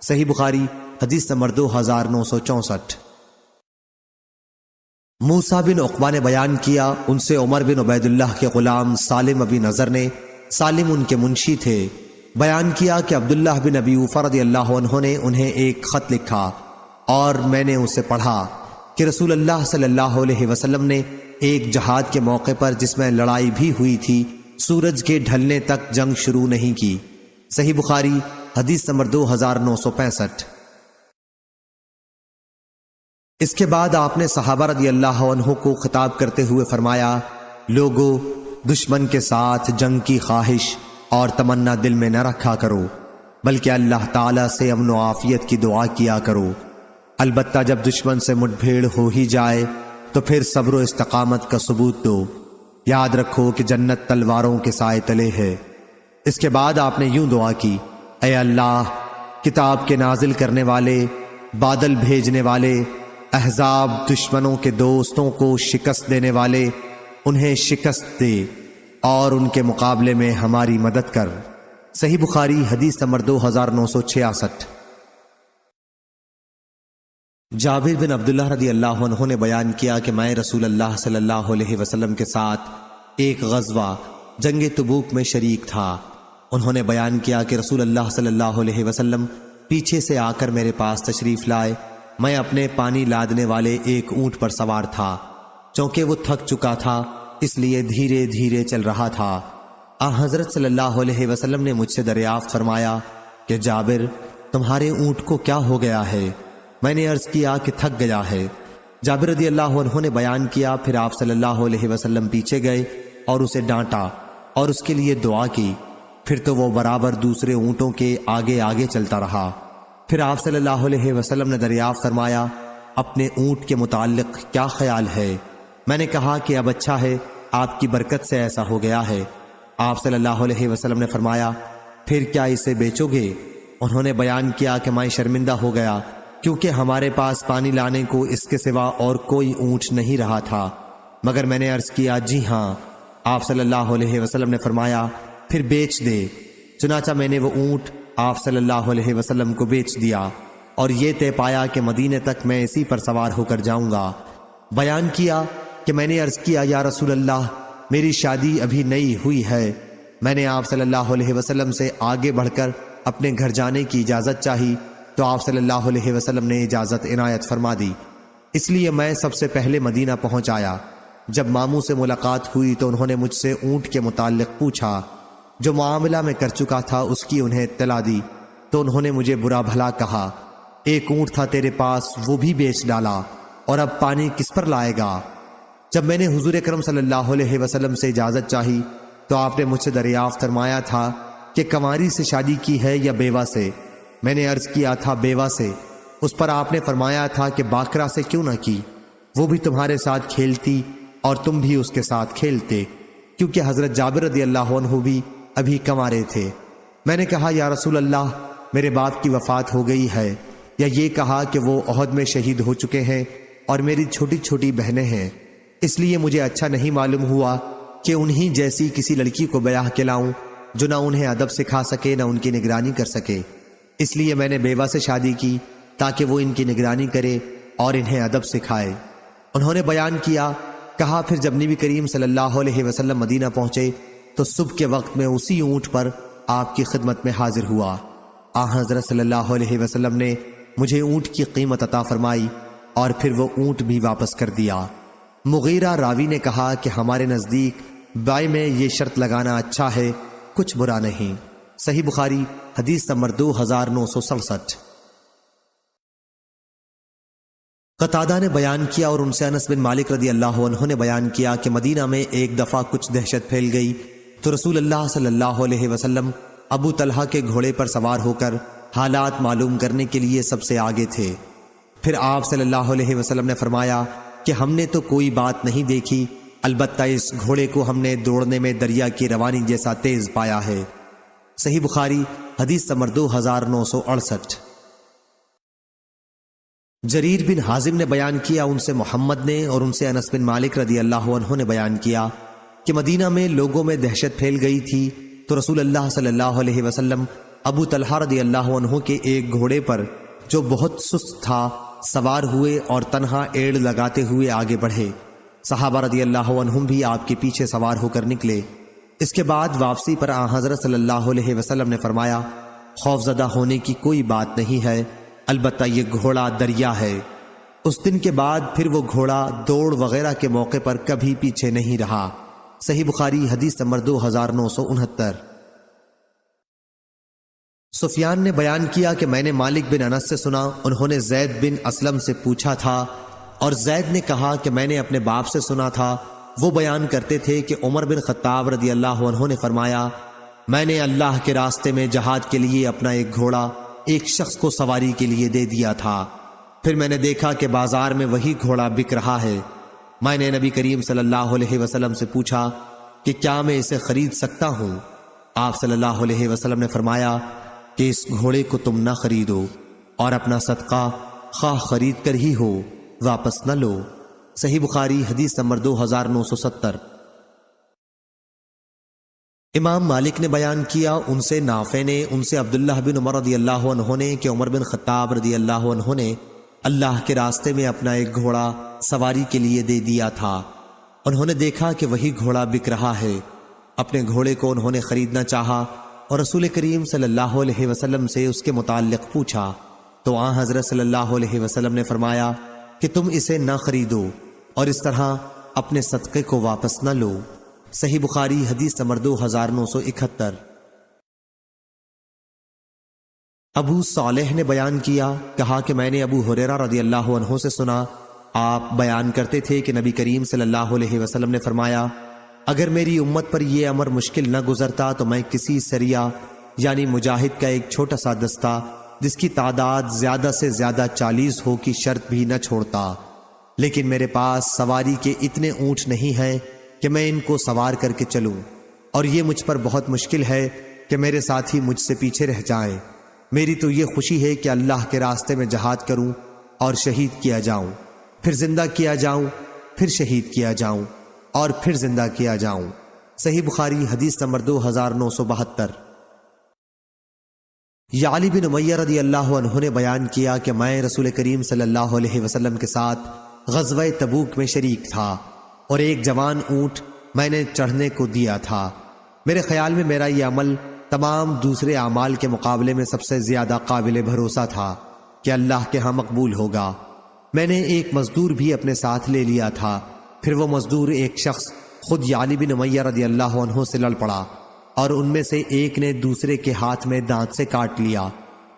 صحیح بخاری حدیث نمبر 2964۔ موسیٰ بن عقبہ نے بیان کیا ان سے عمر بن عبید اللہ کے غلام سالم ابی نظر نے، سالم ان کے منشی تھے، بیان کیا کہ عبداللہ بن ابی اوفا رضی اللہ عنہ نے انہیں ایک خط لکھا اور میں نے اسے پڑھا کہ رسول اللہ صلی اللہ علیہ وسلم نے ایک جہاد کے موقع پر جس میں لڑائی بھی ہوئی تھی سورج کے ڈھلنے تک جنگ شروع نہیں کی۔ صحیح بخاری حدیث نمبر 2965۔ اس کے بعد آپ نے صحابہ رضی اللہ عنہ کو خطاب کرتے ہوئے فرمایا، لوگو دشمن کے ساتھ جنگ کی خواہش اور تمنا دل میں نہ رکھا کرو، بلکہ اللہ تعالیٰ سے امن و عافیت کی دعا کیا کرو۔ البتہ جب دشمن سے مٹ بھیڑ ہو ہی جائے تو پھر صبر و استقامت کا ثبوت دو، یاد رکھو کہ جنت تلواروں کے سائے تلے ہے۔ اس کے بعد آپ نے یوں دعا کی، اے اللہ کتاب کے نازل کرنے والے، بادل بھیجنے والے، احزاب دشمنوں کے دوستوں کو شکست دینے والے، انہیں شکست دے اور ان کے مقابلے میں ہماری مدد کر۔ صحیح بخاری حدیث نمبر 2966۔ جابر بن عبداللہ رضی اللہ عنہ نے بیان کیا کہ میں رسول اللہ صلی اللہ علیہ وسلم کے ساتھ ایک غزوہ جنگ تبوک میں شریک تھا۔ انہوں نے بیان کیا کہ رسول اللہ صلی اللہ علیہ وسلم پیچھے سے آ کر میرے پاس تشریف لائے۔ میں اپنے پانی لادنے والے ایک اونٹ پر سوار تھا، چونکہ وہ تھک چکا تھا اس لیے دھیرے دھیرے چل رہا تھا۔ حضرت صلی اللہ علیہ وسلم نے مجھ سے دریافت فرمایا کہ جابر تمہارے اونٹ کو کیا ہو گیا ہے؟ میں نے عرض کیا کہ تھک گیا ہے۔ جابر رضی اللہ عنہ نے بیان کیا پھر آپ صلی اللہ علیہ وسلم پیچھے گئے اور اسے ڈانٹا اور اس کے لیے دعا کی، پھر تو وہ برابر دوسرے اونٹوں کے آگے آگے چلتا رہا۔ پھر آپ صلی اللہ علیہ وسلم نے دریافت فرمایا اپنے اونٹ کے متعلق کیا خیال ہے؟ میں نے کہا کہ اب اچھا ہے، آپ کی برکت سے ایسا ہو گیا ہے۔ آپ صلی اللہ علیہ وسلم نے فرمایا پھر کیا اسے بیچو گے؟ انہوں نے بیان کیا کہ میں شرمندہ ہو گیا کیونکہ ہمارے پاس پانی لانے کو اس کے سوا اور کوئی اونٹ نہیں رہا تھا، مگر میں نے عرض کیا جی ہاں۔ آپ صلی اللہ علیہ وسلم نے فرمایا پھر بیچ دے۔ چنانچہ میں نے وہ اونٹ آپ صلی اللہ علیہ وسلم کو بیچ دیا اور یہ طے پایا کہ مدینے تک میں اسی پر سوار ہو کر جاؤں گا۔ بیان کیا کہ میں نے عرض کیا یا رسول اللہ میری شادی ابھی نئی ہوئی ہے۔ میں نے آپ صلی اللہ علیہ وسلم سے آگے بڑھ کر اپنے گھر جانے کی اجازت چاہی تو آپ صلی اللہ علیہ وسلم نے اجازت عنایت فرما دی۔ اس لیے میں سب سے پہلے مدینہ پہنچ آیا۔ جب ماموں سے ملاقات ہوئی تو انہوں نے مجھ سے اونٹ کے متعلق پوچھا۔ جو معاملہ میں کر چکا تھا اس کی انہیں اطلاع دی تو انہوں نے مجھے برا بھلا کہا، ایک اونٹ تھا تیرے پاس وہ بھی بیچ ڈالا، اور اب پانی کس پر لائے گا؟ جب میں نے حضور اکرم صلی اللہ علیہ وسلم سے اجازت چاہی تو آپ نے مجھ سے دریافت فرمایا تھا کہ کنواری سے شادی کی ہے یا بیوہ سے؟ میں نے عرض کیا تھا بیوہ سے۔ اس پر آپ نے فرمایا تھا کہ باکرہ سے کیوں نہ کی، وہ بھی تمہارے ساتھ کھیلتی اور تم بھی اس کے ساتھ کھیلتے، کیونکہ حضرت جابر رضی اللہ عنہ بھی ابھی کنوارے تھے۔ میں نے کہا یا رسول اللہ میرے باپ کی وفات ہو گئی ہے، یا یہ کہا کہ وہ احد میں شہید ہو چکے ہیں اور میری چھوٹی چھوٹی بہنیں ہیں، اس لیے مجھے اچھا نہیں معلوم ہوا کہ انہی جیسی کسی لڑکی کو بیاہ کے لاؤں جو نہ انہیں ادب سکھا سکے نہ ان کی نگرانی کر سکے۔ اس لیے میں نے بیوہ سے شادی کی تاکہ وہ ان کی نگرانی کرے اور انہیں ادب سکھائے۔ انہوں نے بیان کیا، کہا پھر جب نبی کریم صلی اللہ علیہ وسلم مدینہ پہنچے تو صبح کے وقت میں اسی اونٹ پر آپ کی خدمت میں حاضر ہوا۔ حضرت صلی اللہ علیہ وسلم نے مجھے اونٹ کی قیمت عطا فرمائی اور پھر وہ اونٹ بھی واپس کر دیا۔ مغیرہ راوی نے کہا کہ ہمارے نزدیک بائع میں یہ شرط لگانا اچھا ہے، کچھ برا نہیں۔ صحیح بخاری حدیث نمبر 2967۔ قتادہ نے بیان کیا اور ان سے انس بن مالک رضی اللہ عنہ نے بیان کیا کہ مدینہ میں ایک دفعہ کچھ دہشت پھیل گئی تو رسول اللہ صلی اللہ علیہ وسلم ابو طلحہ کے گھوڑے پر سوار ہو کر حالات معلوم کرنے کے لیے سب سے آگے تھے۔ پھر آپ صلی اللہ علیہ وسلم نے فرمایا کہ ہم نے تو کوئی بات نہیں دیکھی، البتہ اس گھوڑے کو ہم نے دوڑنے میں دریا کی روانی جیسا تیز پایا ہے۔ صحیح بخاری حدیث نمبر 2968۔ جریر بن حازم نے بیان کیا، ان سے محمد نے اور ان سے انس بن مالک رضی اللہ عنہ نے بیان کیا کہ مدینہ میں لوگوں میں دہشت پھیل گئی تھی تو رسول اللہ صلی اللہ علیہ وسلم ابو طلحہ رضی اللہ عنہ کے ایک گھوڑے پر جو بہت سست تھا سوار ہوئے اور تنہا ایڑ لگاتے ہوئے آگے بڑھے۔ صحابہ رضی اللہ عنہم بھی آپ کے پیچھے سوار ہو کر نکلے۔ اس کے بعد واپسی پر حضرت صلی اللہ علیہ وسلم نے فرمایا، خوفزدہ ہونے کی کوئی بات نہیں ہے، البتہ یہ گھوڑا دریا ہے۔ اس دن کے بعد پھر وہ گھوڑا دوڑ وغیرہ کے موقع پر کبھی پیچھے نہیں رہا۔ صحیح بخاری حدیث نمبر 2969۔ سفیان نے بیان کیا کہ میں نے مالک بن انس سے سنا، انہوں نے زید بن اسلم سے پوچھا تھا اور زید نے کہا کہ میں نے اپنے باپ سے سنا تھا۔ وہ بیان کرتے تھے کہ عمر بن خطاب رضی اللہ عنہ نے فرمایا، میں نے اللہ کے راستے میں جہاد کے لیے اپنا ایک گھوڑا ایک شخص کو سواری کے لیے دے دیا تھا، پھر میں نے دیکھا کہ بازار میں وہی گھوڑا بک رہا ہے۔ میں نے نبی کریم صلی اللہ علیہ وسلم سے پوچھا کہ کیا میں اسے خرید سکتا ہوں؟ آپ صلی اللہ علیہ وسلم نے فرمایا کہ اس گھوڑے کو تم نہ خریدو اور اپنا صدقہ خواہ خرید کر ہی ہو واپس نہ لو۔ صحیح بخاری حدیث نمبر 2970۔ امام مالک نے بیان کیا، ان سے نافع نے، ان سے عبداللہ بن عمر رضی اللہ عنہ نے کہ عمر بن خطاب رضی اللہ عنہ نے اللہ کے راستے میں اپنا ایک گھوڑا سواری کے لیے دے دیا تھا۔ انہوں نے دیکھا کہ وہی گھوڑا بک رہا ہے۔ اپنے گھوڑے کو انہوں نے خریدنا چاہا اور رسول کریم صلی اللہ علیہ وسلم سے اس کے متعلق پوچھا تو حضرت صلی اللہ علیہ وسلم نے فرمایا کہ تم اسے نہ خریدو اور اس طرح اپنے صدقے کو واپس نہ لو۔ صحیح بخاری حدیث نمبر 2971۔ ابو صالح نے بیان کیا، کہا کہ میں نے ابو ہریرہ رضی اللہ عنہ سے سنا، آپ بیان کرتے تھے کہ نبی کریم صلی اللہ علیہ وسلم نے فرمایا، اگر میری امت پر یہ امر مشکل نہ گزرتا تو میں کسی سریہ یعنی مجاہد کا ایک چھوٹا سا دستہ جس کی تعداد زیادہ سے زیادہ 40 ہو کی شرط بھی نہ چھوڑتا، لیکن میرے پاس سواری کے اتنے اونٹ نہیں ہیں کہ میں ان کو سوار کر کے چلوں، اور یہ مجھ پر بہت مشکل ہے کہ میرے ساتھی مجھ سے پیچھے رہ جائیں۔ میری تو یہ خوشی ہے کہ اللہ کے راستے میں جہاد کروں اور شہید کیا جاؤں، پھر زندہ کیا جاؤں، پھر شہید کیا جاؤں اور پھر زندہ کیا جاؤں۔ صحیح بخاری حدیث نمبر 2972۔ یعلی بن امیہ رضی اللہ عنہ نے بیان کیا کہ میں رسول کریم صلی اللہ علیہ وسلم کے ساتھ غزوہ تبوک میں شریک تھا اور ایک جوان اونٹ میں نے چڑھنے کو دیا تھا۔ میرے خیال میں میرا یہ عمل تمام دوسرے اعمال کے مقابلے میں سب سے زیادہ قابل بھروسہ تھا کہ اللہ کے ہاں مقبول ہوگا۔ میں نے ایک مزدور بھی اپنے ساتھ لے لیا تھا۔ پھر وہ مزدور ایک شخص خود یعلی بن امیہ رضی اللہ عنہ سے لڑ پڑا اور ان میں سے ایک نے دوسرے کے ہاتھ میں دانت سے کاٹ لیا۔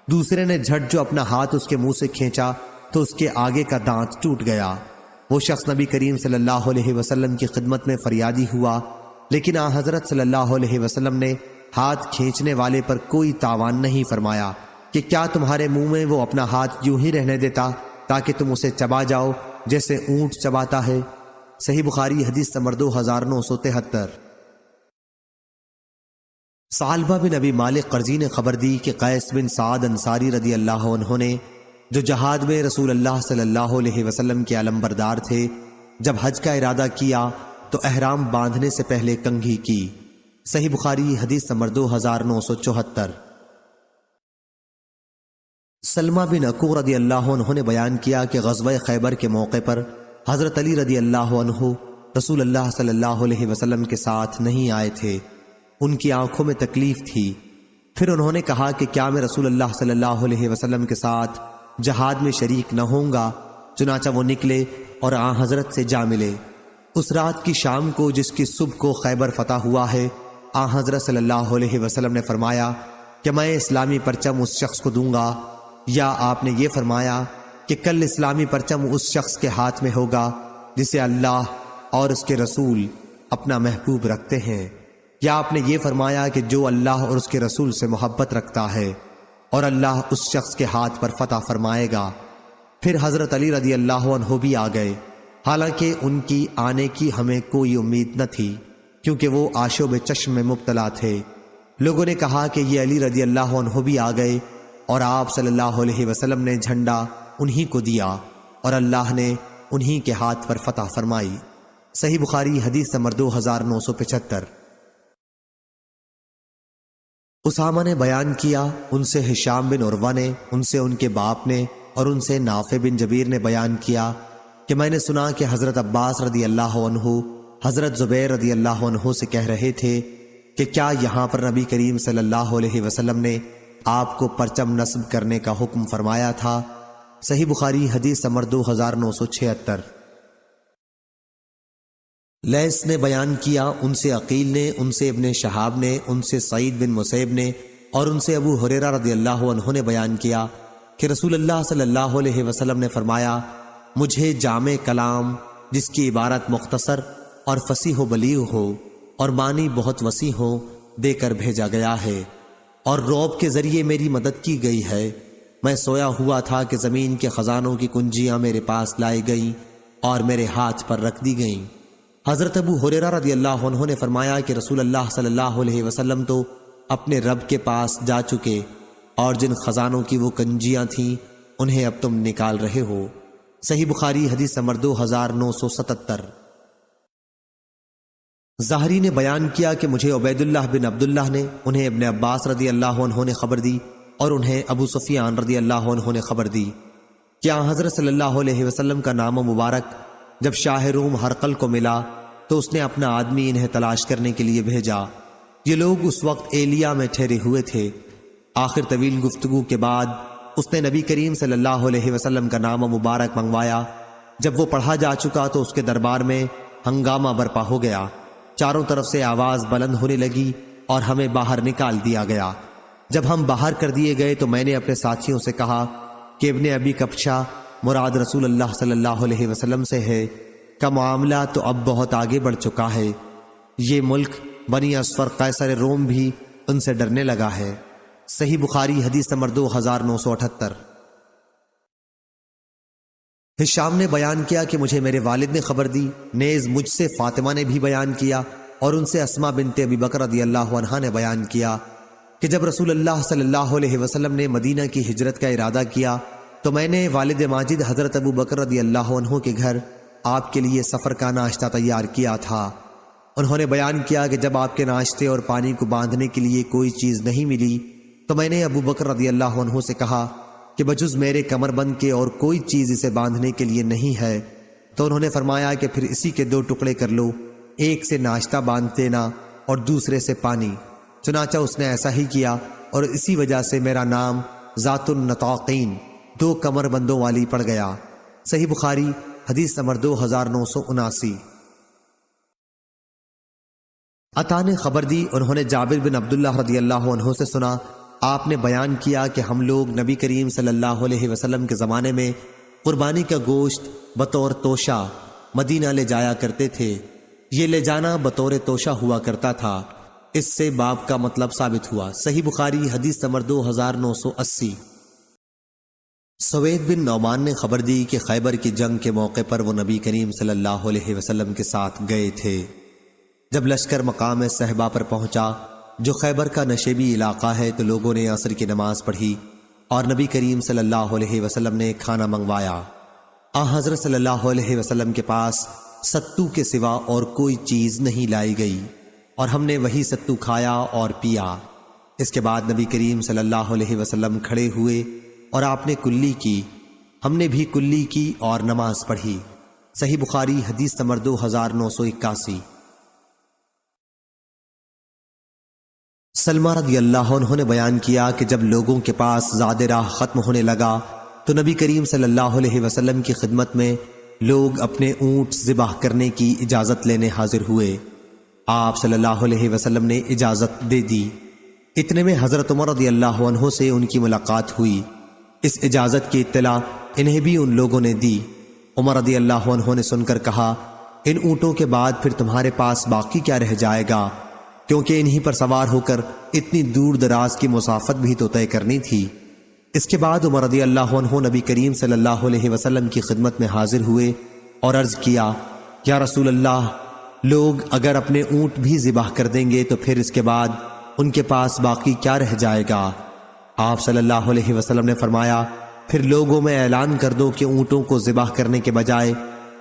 دوسرے نے جھٹ جو اپنا ہاتھ اس کے منہ سے کھینچا تو اس کے آگے کا دانت ٹوٹ گیا۔ وہ شخص نبی کریم صلی اللہ علیہ وسلم کی خدمت میں فریادی ہوا، لیکن آن حضرت صلی اللہ علیہ وسلم نے ہاتھ کھینچنے والے پر کوئی تاوان نہیں فرمایا کہ کیا تمہارے منہ میں وہ اپنا ہاتھ یوں ہی رہنے دیتا تاکہ تم اسے چبا جاؤ جیسے اونٹ چباتا ہے۔ صحیح بخاری حدیث نمبر 2973۔ ثعلبہ بن ابی مالک قرظی نے خبر دی کہ قیس بن سعد انصاری رضی اللہ عنہ نے، جو جہاد میں رسول اللہ صلی اللہ علیہ وسلم کے علمبردار تھے، جب حج کا ارادہ کیا تو احرام باندھنے سے پہلے کنگھی کی۔ صحیح بخاری حدیث نمبر 2974۔ سلمہ بن اکوع رضی اللہ عنہ نے بیان کیا کہ غزوہ خیبر کے موقع پر حضرت علی رضی اللہ عنہ رسول اللہ صلی اللہ علیہ وسلم کے ساتھ نہیں آئے تھے۔ ان کی آنکھوں میں تکلیف تھی۔ پھر انہوں نے کہا کہ کیا میں رسول اللہ صلی اللہ علیہ وسلم کے ساتھ جہاد میں شریک نہ ہوں گا؟ چنانچہ وہ نکلے اور آن حضرت سے جا ملے۔ اس رات کی شام کو جس کی صبح کو خیبر فتح ہوا ہے، آن حضرت صلی اللہ علیہ وسلم نے فرمایا کہ میں اسلامی پرچم اس شخص کو دوں گا، یا آپ نے یہ فرمایا کہ کل اسلامی پرچم اس شخص کے ہاتھ میں ہوگا جسے اللہ اور اس کے رسول اپنا محبوب رکھتے ہیں، یا آپ نے یہ فرمایا کہ جو اللہ اور اس کے رسول سے محبت رکھتا ہے اور اللہ اس شخص کے ہاتھ پر فتح فرمائے گا۔ پھر حضرت علی رضی اللہ عنہ بھی آ گئے، حالانکہ ان کی آنے کی ہمیں کوئی امید نہ تھی کیونکہ وہ آشوب چشم میں مبتلا تھے۔ لوگوں نے کہا کہ یہ علی رضی اللہ عنہ بھی آ گئے، اور آپ صلی اللہ علیہ وسلم نے جھنڈا انہی کو دیا اور اللہ نے انہی کے ہاتھ پر فتح فرمائی۔ صحیح بخاری حدیث نمبر 2975۔ اسامہ نے بیان کیا، ان سے ہشام بن عروہ نے، ان سے ان کے باپ نے، اور ان سے نافع بن جبیر نے بیان کیا کہ میں نے سنا کہ حضرت عباس رضی اللہ عنہ حضرت زبیر رضی اللہ عنہ سے کہہ رہے تھے کہ کیا یہاں پر نبی کریم صلی اللہ علیہ وسلم نے آپ کو پرچم نصب کرنے کا حکم فرمایا تھا؟ صحیح بخاری حدیث نمبر 2976۔ لیث نے بیان کیا، ان سے عقیل نے، ان سے ابن شہاب نے، ان سے سعید بن مسیب نے، اور ان سے ابو ہریرہ رضی اللہ عنہ نے بیان کیا کہ رسول اللہ صلی اللہ علیہ وسلم نے فرمایا، مجھے جامع کلام جس کی عبارت مختصر اور فصیح و بلیغ ہو اور معنی بہت وسیع ہو دے کر بھیجا گیا ہے، اور رعب کے ذریعے میری مدد کی گئی ہے۔ میں سویا ہوا تھا کہ زمین کے خزانوں کی کنجیاں میرے پاس لائی گئیں اور میرے ہاتھ پر رکھ دی گئیں۔ حضرت ابو ہریرہ رضی اللہ عنہ نے فرمایا کہ رسول اللہ صلی اللہ علیہ وسلم تو اپنے رب کے پاس جا چکے، اور جن خزانوں کی وہ کنجیاں تھیں انہیں اب تم نکال رہے ہو۔ صحیح بخاری حدیث نمبر 2977۔ ظاہری نے بیان کیا کہ مجھے عبید اللہ بن عبداللہ نے، انہیں ابن عباس رضی اللہ عنہ نے خبر دی، اور انہیں ابو سفیان رضی اللہ عنہ نے خبر دی کہ حضرت صلی اللہ علیہ وسلم کا نام مبارک جب شاہ روم ہرقل کو ملا تو اس نے اپنا آدمی انہیں تلاش کرنے کے لیے بھیجا۔ یہ لوگ اس وقت ایلیا میں ٹھہرے ہوئے تھے۔ آخر طویل گفتگو کے بعد اس نے نبی کریم صلی اللہ علیہ وسلم کا نام مبارک منگوایا۔ جب وہ پڑھا جا چکا تو اس کے دربار میں ہنگامہ برپا ہو گیا، چاروں طرف سے آواز بلند ہونے لگی اور ہمیں باہر نکال دیا گیا۔ جب ہم باہر کر دیے گئے تو میں نے اپنے ساتھیوں سے کہا کہ ابن ابی کبشہ مراد رسول اللہ صلی اللہ علیہ وسلم سے ہے، کا معاملہ تو اب بہت آگے بڑھ چکا ہے، یہ ملک بنی اصفر قیصر روم بھی ان سے ڈرنے لگا ہے۔ صحیح بخاری حدیث نمبر 2978۔ ہشام نے بیان کیا کہ مجھے میرے والد نے خبر دی، نیز مجھ سے فاطمہ نے بھی بیان کیا، اور ان سے اسماء بنت ابی بکر رضی اللہ عنہا نے بیان کیا کہ جب رسول اللہ صلی اللہ علیہ وسلم نے مدینہ کی ہجرت کا ارادہ کیا تو میں نے والد ماجد حضرت ابو بکر رضی اللہ عنہ کے گھر آپ کے لیے سفر کا ناشتہ تیار کیا تھا۔ انہوں نے بیان کیا کہ جب آپ کے ناشتے اور پانی کو باندھنے کے لیے کوئی چیز نہیں ملی تو میں نے ابو بکر رضی اللہ عنہ سے کہا کہ بجز میرے کمر بند کے اور کوئی چیز اسے باندھنے کے لیے نہیں ہے۔ تو انہوں نے فرمایا کہ پھر اسی کے 2 ٹکڑے کر لو، ایک سے ناشتہ باندھ دینا اور دوسرے سے پانی۔ چنانچہ اس نے ایسا ہی کیا، اور اسی وجہ سے میرا نام ذات النطاقین 2 کمر بندوں والی پڑ گیا۔ صحیح بخاری حدیث نمبر 2979۔ عطا نے خبر دی، انہوں نے جابر بن عبداللہ رضی اللہ عنہ سے سنا، آپ نے بیان کیا کہ ہم لوگ نبی کریم صلی اللہ علیہ وسلم کے زمانے میں قربانی کا گوشت بطور توشہ مدینہ لے جایا کرتے تھے۔ یہ لے جانا بطور توشہ ہوا کرتا تھا۔ اس سے باب کا مطلب ثابت ہوا۔ صحیح بخاری حدیث نمبر 2980۔ سوید بن نعمان نے خبر دی کہ خیبر کی جنگ کے موقع پر وہ نبی کریم صلی اللہ علیہ وسلم کے ساتھ گئے تھے۔ جب لشکر مقام صحبہ پر پہنچا جو خیبر کا نشیبی علاقہ ہے، تو لوگوں نے عصر کی نماز پڑھی اور نبی کریم صلی اللہ علیہ وسلم نے کھانا منگوایا۔ حضرت صلی اللہ علیہ وسلم کے پاس ستو کے سوا اور کوئی چیز نہیں لائی گئی، اور ہم نے وہی ستو کھایا اور پیا۔ اس کے بعد نبی کریم صلی اللہ علیہ وسلم کھڑے ہوئے اور آپ نے کلی کی، ہم نے بھی کلی کی اور نماز پڑھی۔ صحیح بخاری حدیث نمبر 2981۔ سلمہ رضی اللہ عنہ نے بیان کیا کہ جب لوگوں کے پاس زاد راہ ختم ہونے لگا تو نبی کریم صلی اللہ علیہ وسلم کی خدمت میں لوگ اپنے اونٹ ذبح کرنے کی اجازت لینے حاضر ہوئے۔ آپ صلی اللہ علیہ وسلم نے اجازت دے دی۔ اتنے میں حضرت عمر رضی اللہ عنہ سے ان کی ملاقات ہوئی۔ اس اجازت کی اطلاع انہیں بھی ان لوگوں نے دی۔ عمر رضی اللہ عنہ نے سن کر کہا، ان اونٹوں کے بعد پھر تمہارے پاس باقی کیا رہ جائے گا، کیونکہ انہی پر سوار ہو کر اتنی دور دراز کی مسافت بھی تو طے کرنی تھی۔ اس کے بعد عمر رضی اللہ عنہ نبی کریم صلی اللہ علیہ وسلم کی خدمت میں حاضر ہوئے اور عرض کیا، یا رسول اللہ، لوگ اگر اپنے اونٹ بھی ذبح کر دیں گے تو پھر اس کے بعد ان کے پاس باقی کیا رہ جائے گا؟ آپ صلی اللہ علیہ وسلم نے فرمایا، پھر لوگوں میں اعلان کر دو کہ اونٹوں کو ذبح کرنے کے بجائے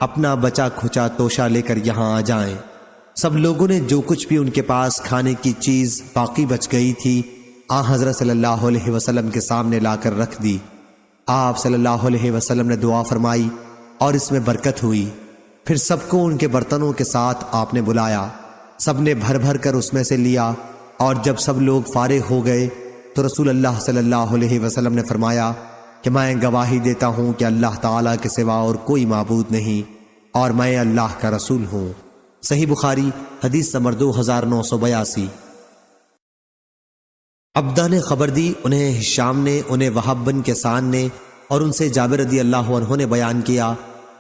اپنا بچا کھچا توشہ لے کر یہاں آ جائیں۔ سب لوگوں نے جو کچھ بھی ان کے پاس کھانے کی چیز باقی بچ گئی تھی حضرت صلی اللہ علیہ وسلم کے سامنے لا کر رکھ دی۔ آپ صلی اللہ علیہ وسلم نے دعا فرمائی اور اس میں برکت ہوئی۔ پھر سب کو ان کے برتنوں کے ساتھ آپ نے بلایا، سب نے بھر بھر کر اس میں سے لیا، اور جب سب لوگ فارغ ہو گئے تو رسول اللہ صلی اللہ علیہ وسلم نے فرمایا کہ میں گواہی دیتا ہوں کہ اللہ تعالیٰ کے سوا اور کوئی معبود نہیں، اور میں اللہ کا رسول ہوں۔ صحیح بخاری حدیث نمبر 2982۔ عبدہ نے خبر دی، انہیں ہشام نے، انہیں وہب بن کیسان نے، اور ان سے جابر رضی اللہ عنہ نے بیان کیا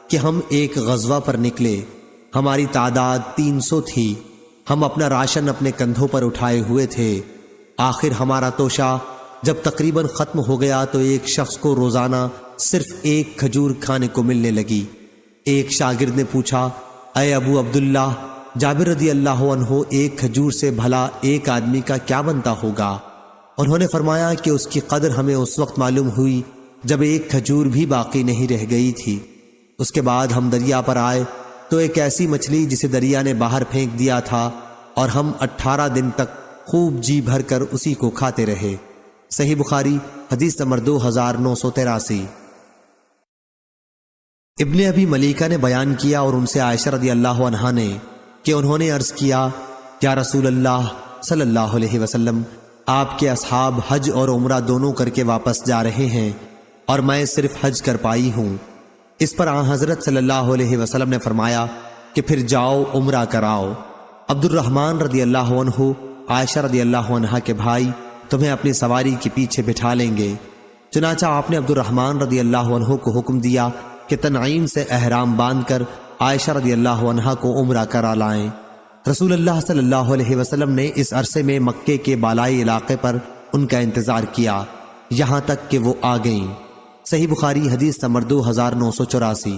کہ ہم ایک غزوہ پر نکلے، ہماری تعداد 300 تھی، ہم اپنا راشن اپنے کندھوں پر اٹھائے ہوئے تھے۔ آخر ہمارا توشہ جب تقریباً ختم ہو گیا تو ایک شخص کو روزانہ صرف 1 کھجور کھانے کو ملنے لگی۔ ایک شاگرد نے پوچھا، اے ابو عبداللہ، جابر رضی اللہ عنہ 1 کھجور سے بھلا ایک آدمی کا کیا بنتا ہوگا؟ انہوں نے فرمایا کہ اس کی قدر ہمیں اس وقت معلوم ہوئی جب 1 کھجور بھی باقی نہیں رہ گئی تھی۔ اس کے بعد ہم دریا پر آئے تو ایک ایسی مچھلی جسے دریا نے باہر پھینک دیا تھا، اور ہم 18 دن تک خوب جی بھر کر اسی کو کھاتے رہے۔ صحیح بخاری حدیث نمبر 2983۔ ابن ابی ملیکہ نے بیان کیا اور ان سے عائشہ رضی اللہ عنہا نے کہ انہوں نے عرض کیا، یا رسول اللہ صلی اللہ علیہ وسلم، آپ کے اصحاب حج اور عمرہ دونوں کر کے واپس جا رہے ہیں اور میں صرف حج کر پائی ہوں۔ اس پر حضرت صلی اللہ علیہ وسلم نے فرمایا کہ پھر جاؤ عمرہ کراؤ۔ عبد الرحمن رضی اللہ عنہ، عائشہ رضی اللہ عنہا کے بھائی، تمہیں اپنی سواری کے پیچھے بٹھا لیں گے۔ چنانچہ آپ نے عبد الرحمن رضی اللہ عنہ کو حکم دیا کہ تنعیم سے احرام باندھ کر عائشہ رضی اللہ عنہا کو عمرہ کرا لائیں۔ رسول اللہ صلی اللہ علیہ وسلم نے اس عرصے میں مکے کے بالائی علاقے پر ان کا انتظار کیا یہاں تک کہ وہ آ گئیں۔ صحیح بخاری حدیث نمبر 2984۔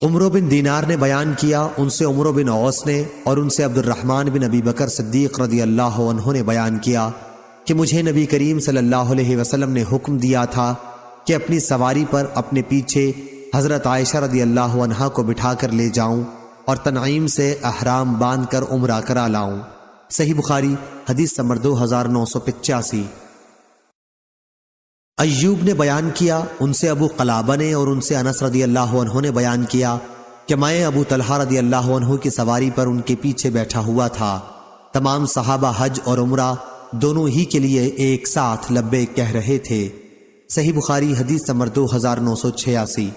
عمرو بن دینار نے بیان کیا، ان سے عمرو بن عوس نے، اور ان سے عبد الرحمن بن ابی بکر صدیق رضی اللہ عنہ نے بیان کیا کہ مجھے نبی کریم صلی اللہ علیہ وسلم نے حکم دیا تھا کہ اپنی سواری پر اپنے پیچھے حضرت عائشہ رضی اللہ عنہا کو بٹھا کر لے جاؤں اور تنعیم سے احرام باندھ کر عمرہ کرا لاؤں۔ صحیح بخاری حدیث نمبر 2985۔ ایوب نے بیان کیا، ان سے ابو قلابہ نے اور ان سے انس رضی اللہ عنہ نے بیان کیا کہ میں ابو طلحہ رضی اللہ عنہ کی سواری پر ان کے پیچھے بیٹھا ہوا تھا۔ تمام صحابہ حج اور عمرہ دونوں ہی کے لیے ایک ساتھ لبیک کہہ رہے تھے۔ صحیح بخاری حدیث نمبر 2986۔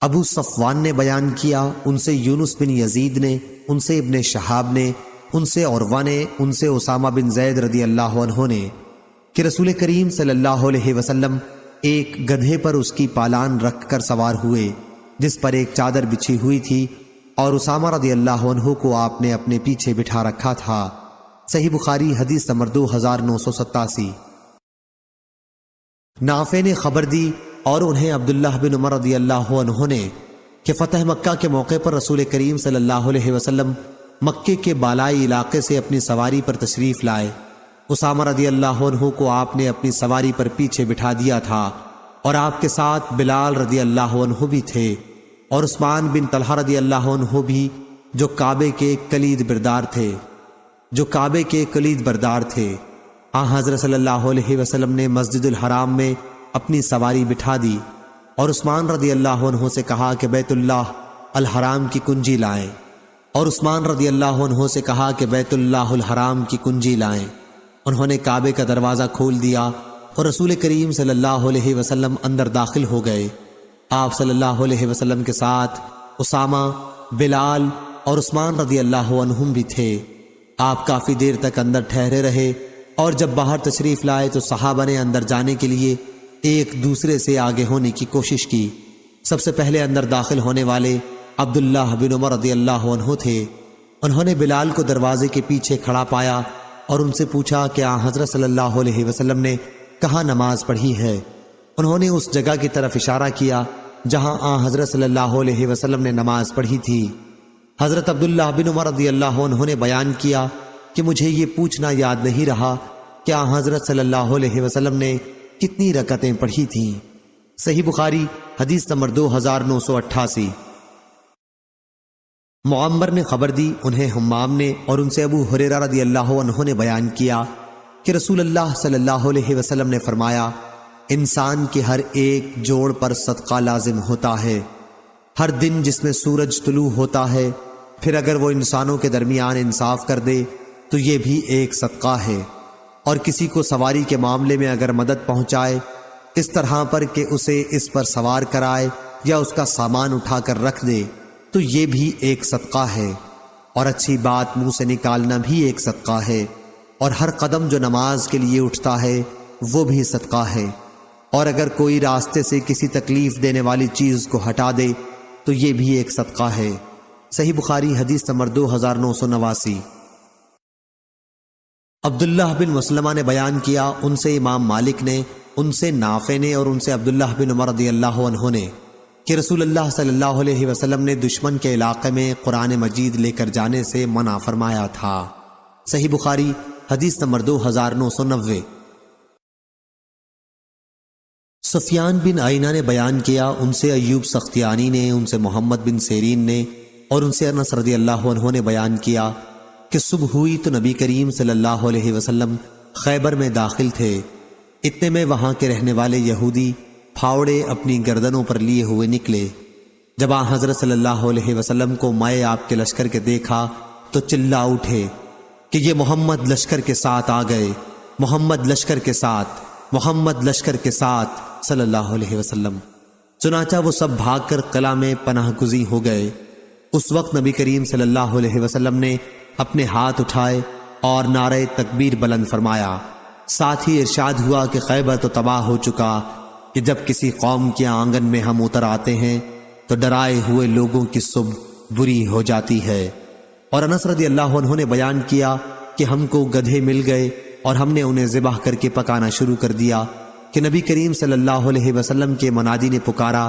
ابو صفوان نے بیان کیا، ان سے یونس بن یزید نے، ان سے ابن شہاب نے، ان سے عروہ نے، ان سے اسامہ بن زید رضی اللہ عنہ نے کہ رسول کریم صلی اللہ علیہ وسلم ایک گدھے پر اس کی پالان رکھ کر سوار ہوئے جس پر ایک چادر بچھی ہوئی تھی، اور اسامہ رضی اللہ عنہ کو آپ نے اپنے پیچھے بٹھا رکھا تھا۔ صحیح بخاری حدیث نمبر 2987۔ نافع نے خبر دی اور انہیں عبداللہ بن عمر رضی اللہ عنہ نے کہ فتح مکہ کے موقع پر رسول کریم صلی اللہ علیہ وسلم مکے کے بالائی علاقے سے اپنی سواری پر تشریف لائے۔ اسامہ رضی اللہ عنہ کو آپ نے اپنی سواری پر پیچھے بٹھا دیا تھا، اور آپ کے ساتھ بلال رضی اللہ عنہ بھی تھے، اور عثمان بن طلحہ رضی اللہ عنہ بھی جو کعبے کے کلید بردار تھے۔ حضرت صلی اللہ علیہ وسلم نے مسجد الحرام میں اپنی سواری بٹھا دی اور عثمان رضی اللہ عنہ سے کہا کہ بیت اللہ الحرام کی کنجی لائیں، اور عثمان رضی اللہ عنہ سے کہا کہ بیت اللہ الحرام کی کنجی لائیں۔ انہوں نے کعبے کا دروازہ کھول دیا اور رسول کریم صلی اللہ علیہ وسلم اندر داخل ہو گئے۔ آپ صلی اللہ علیہ وسلم کے ساتھ اسامہ، بلال اور عثمان رضی اللہ عنہم بھی تھے۔ آپ کافی دیر تک اندر ٹھہرے رہے، اور جب باہر تشریف لائے تو صحابہ نے اندر جانے کے لیے ایک دوسرے سے آگے ہونے کی کوشش کی۔ سب سے پہلے اندر داخل ہونے والے عبداللہ بن عمر رضی اللہ عنہ تھے۔ انہوں نے بلال کو دروازے کے پیچھے کھڑا پایا اور ان سے پوچھا کہ حضرت صلی اللہ علیہ وسلم نے کہاں نماز پڑھی ہے۔ انہوں نے اس جگہ کی طرف اشارہ کیا جہاں حضرت صلی اللہ علیہ وسلم نے نماز پڑھی تھی۔ حضرت عبداللہ بن عمر رضی اللہ عنہ نے بیان کیا کہ مجھے یہ پوچھنا یاد نہیں رہا کہ حضرت صلی اللہ علیہ وسلم نے کتنی رکعتیں پڑھی تھیں۔ صحیح بخاری حدیث نمبر 2988۔ معمر نے خبر دی، انہیں حمام نے اور ان سے ابو ہریرہ رضی اللہ عنہ نے بیان کیا کہ رسول اللہ صلی اللہ علیہ وسلم نے فرمایا، انسان کے ہر ایک جوڑ پر صدقہ لازم ہوتا ہے ہر دن جس میں سورج طلوع ہوتا ہے، پھر اگر وہ انسانوں کے درمیان انصاف کر دے تو یہ بھی ایک صدقہ ہے، اور کسی کو سواری کے معاملے میں اگر مدد پہنچائے اس طرح پر کہ اسے اس پر سوار کرائے یا اس کا سامان اٹھا کر رکھ دے تو یہ بھی ایک صدقہ ہے، اور اچھی بات منہ سے نکالنا بھی ایک صدقہ ہے، اور ہر قدم جو نماز کے لیے اٹھتا ہے وہ بھی صدقہ ہے، اور اگر کوئی راستے سے کسی تکلیف دینے والی چیز کو ہٹا دے تو یہ بھی ایک صدقہ ہے۔ صحیح بخاری حدیث نمبر 2989۔ عبداللہ بن مسلمہ نے بیان کیا، ان سے امام مالک نے، ان سے نافع نے اور ان سے عبداللہ بن عمر رضی اللہ عنہ نے کہ رسول اللہ صلی اللہ علیہ وسلم نے دشمن کے علاقے میں قرآن مجید لے کر جانے سے منع فرمایا تھا۔ صحیح بخاری حدیث نمبر 2990۔ سفیان بن عینہ نے بیان کیا، ان سے ایوب سختیانی نے، ان سے محمد بن سیرین نے اور ان سے انس رضی اللہ عنہ نے بیان کیا کہ صبح ہوئی تو نبی کریم صلی اللہ علیہ وسلم خیبر میں داخل تھے۔ اتنے میں وہاں کے رہنے والے یہودی پھاوڑے اپنی گردنوں پر لیے ہوئے نکلے۔ جب حضرت صلی اللہ علیہ وسلم کو مائے آپ کے لشکر کے دیکھا تو چلا اٹھے کہ یہ محمد لشکر کے ساتھ آ گئے، محمد لشکر کے ساتھ، محمد لشکر کے ساتھ صلی اللہ علیہ وسلم۔ چنانچہ وہ سب بھاگ کر قلعہ میں پناہ گزیں ہو گئے۔ اس وقت نبی کریم صلی اللہ علیہ وسلم نے اپنے ہاتھ اٹھائے اور نعرہ تکبیر بلند فرمایا۔ ساتھ ہی ارشاد ہوا کہ خیبر تو تباہ ہو چکا، کہ جب کسی قوم کے آنگن میں ہم اتر آتے ہیں تو ڈرائے ہوئے لوگوں کی صبح بری ہو جاتی ہے۔ اور انس رضی اللہ عنہ نے بیان کیا کہ ہم کو گدھے مل گئے اور ہم نے انہیں ذبح کر کے پکانا شروع کر دیا کہ نبی کریم صلی اللہ علیہ وسلم کے منادی نے پکارا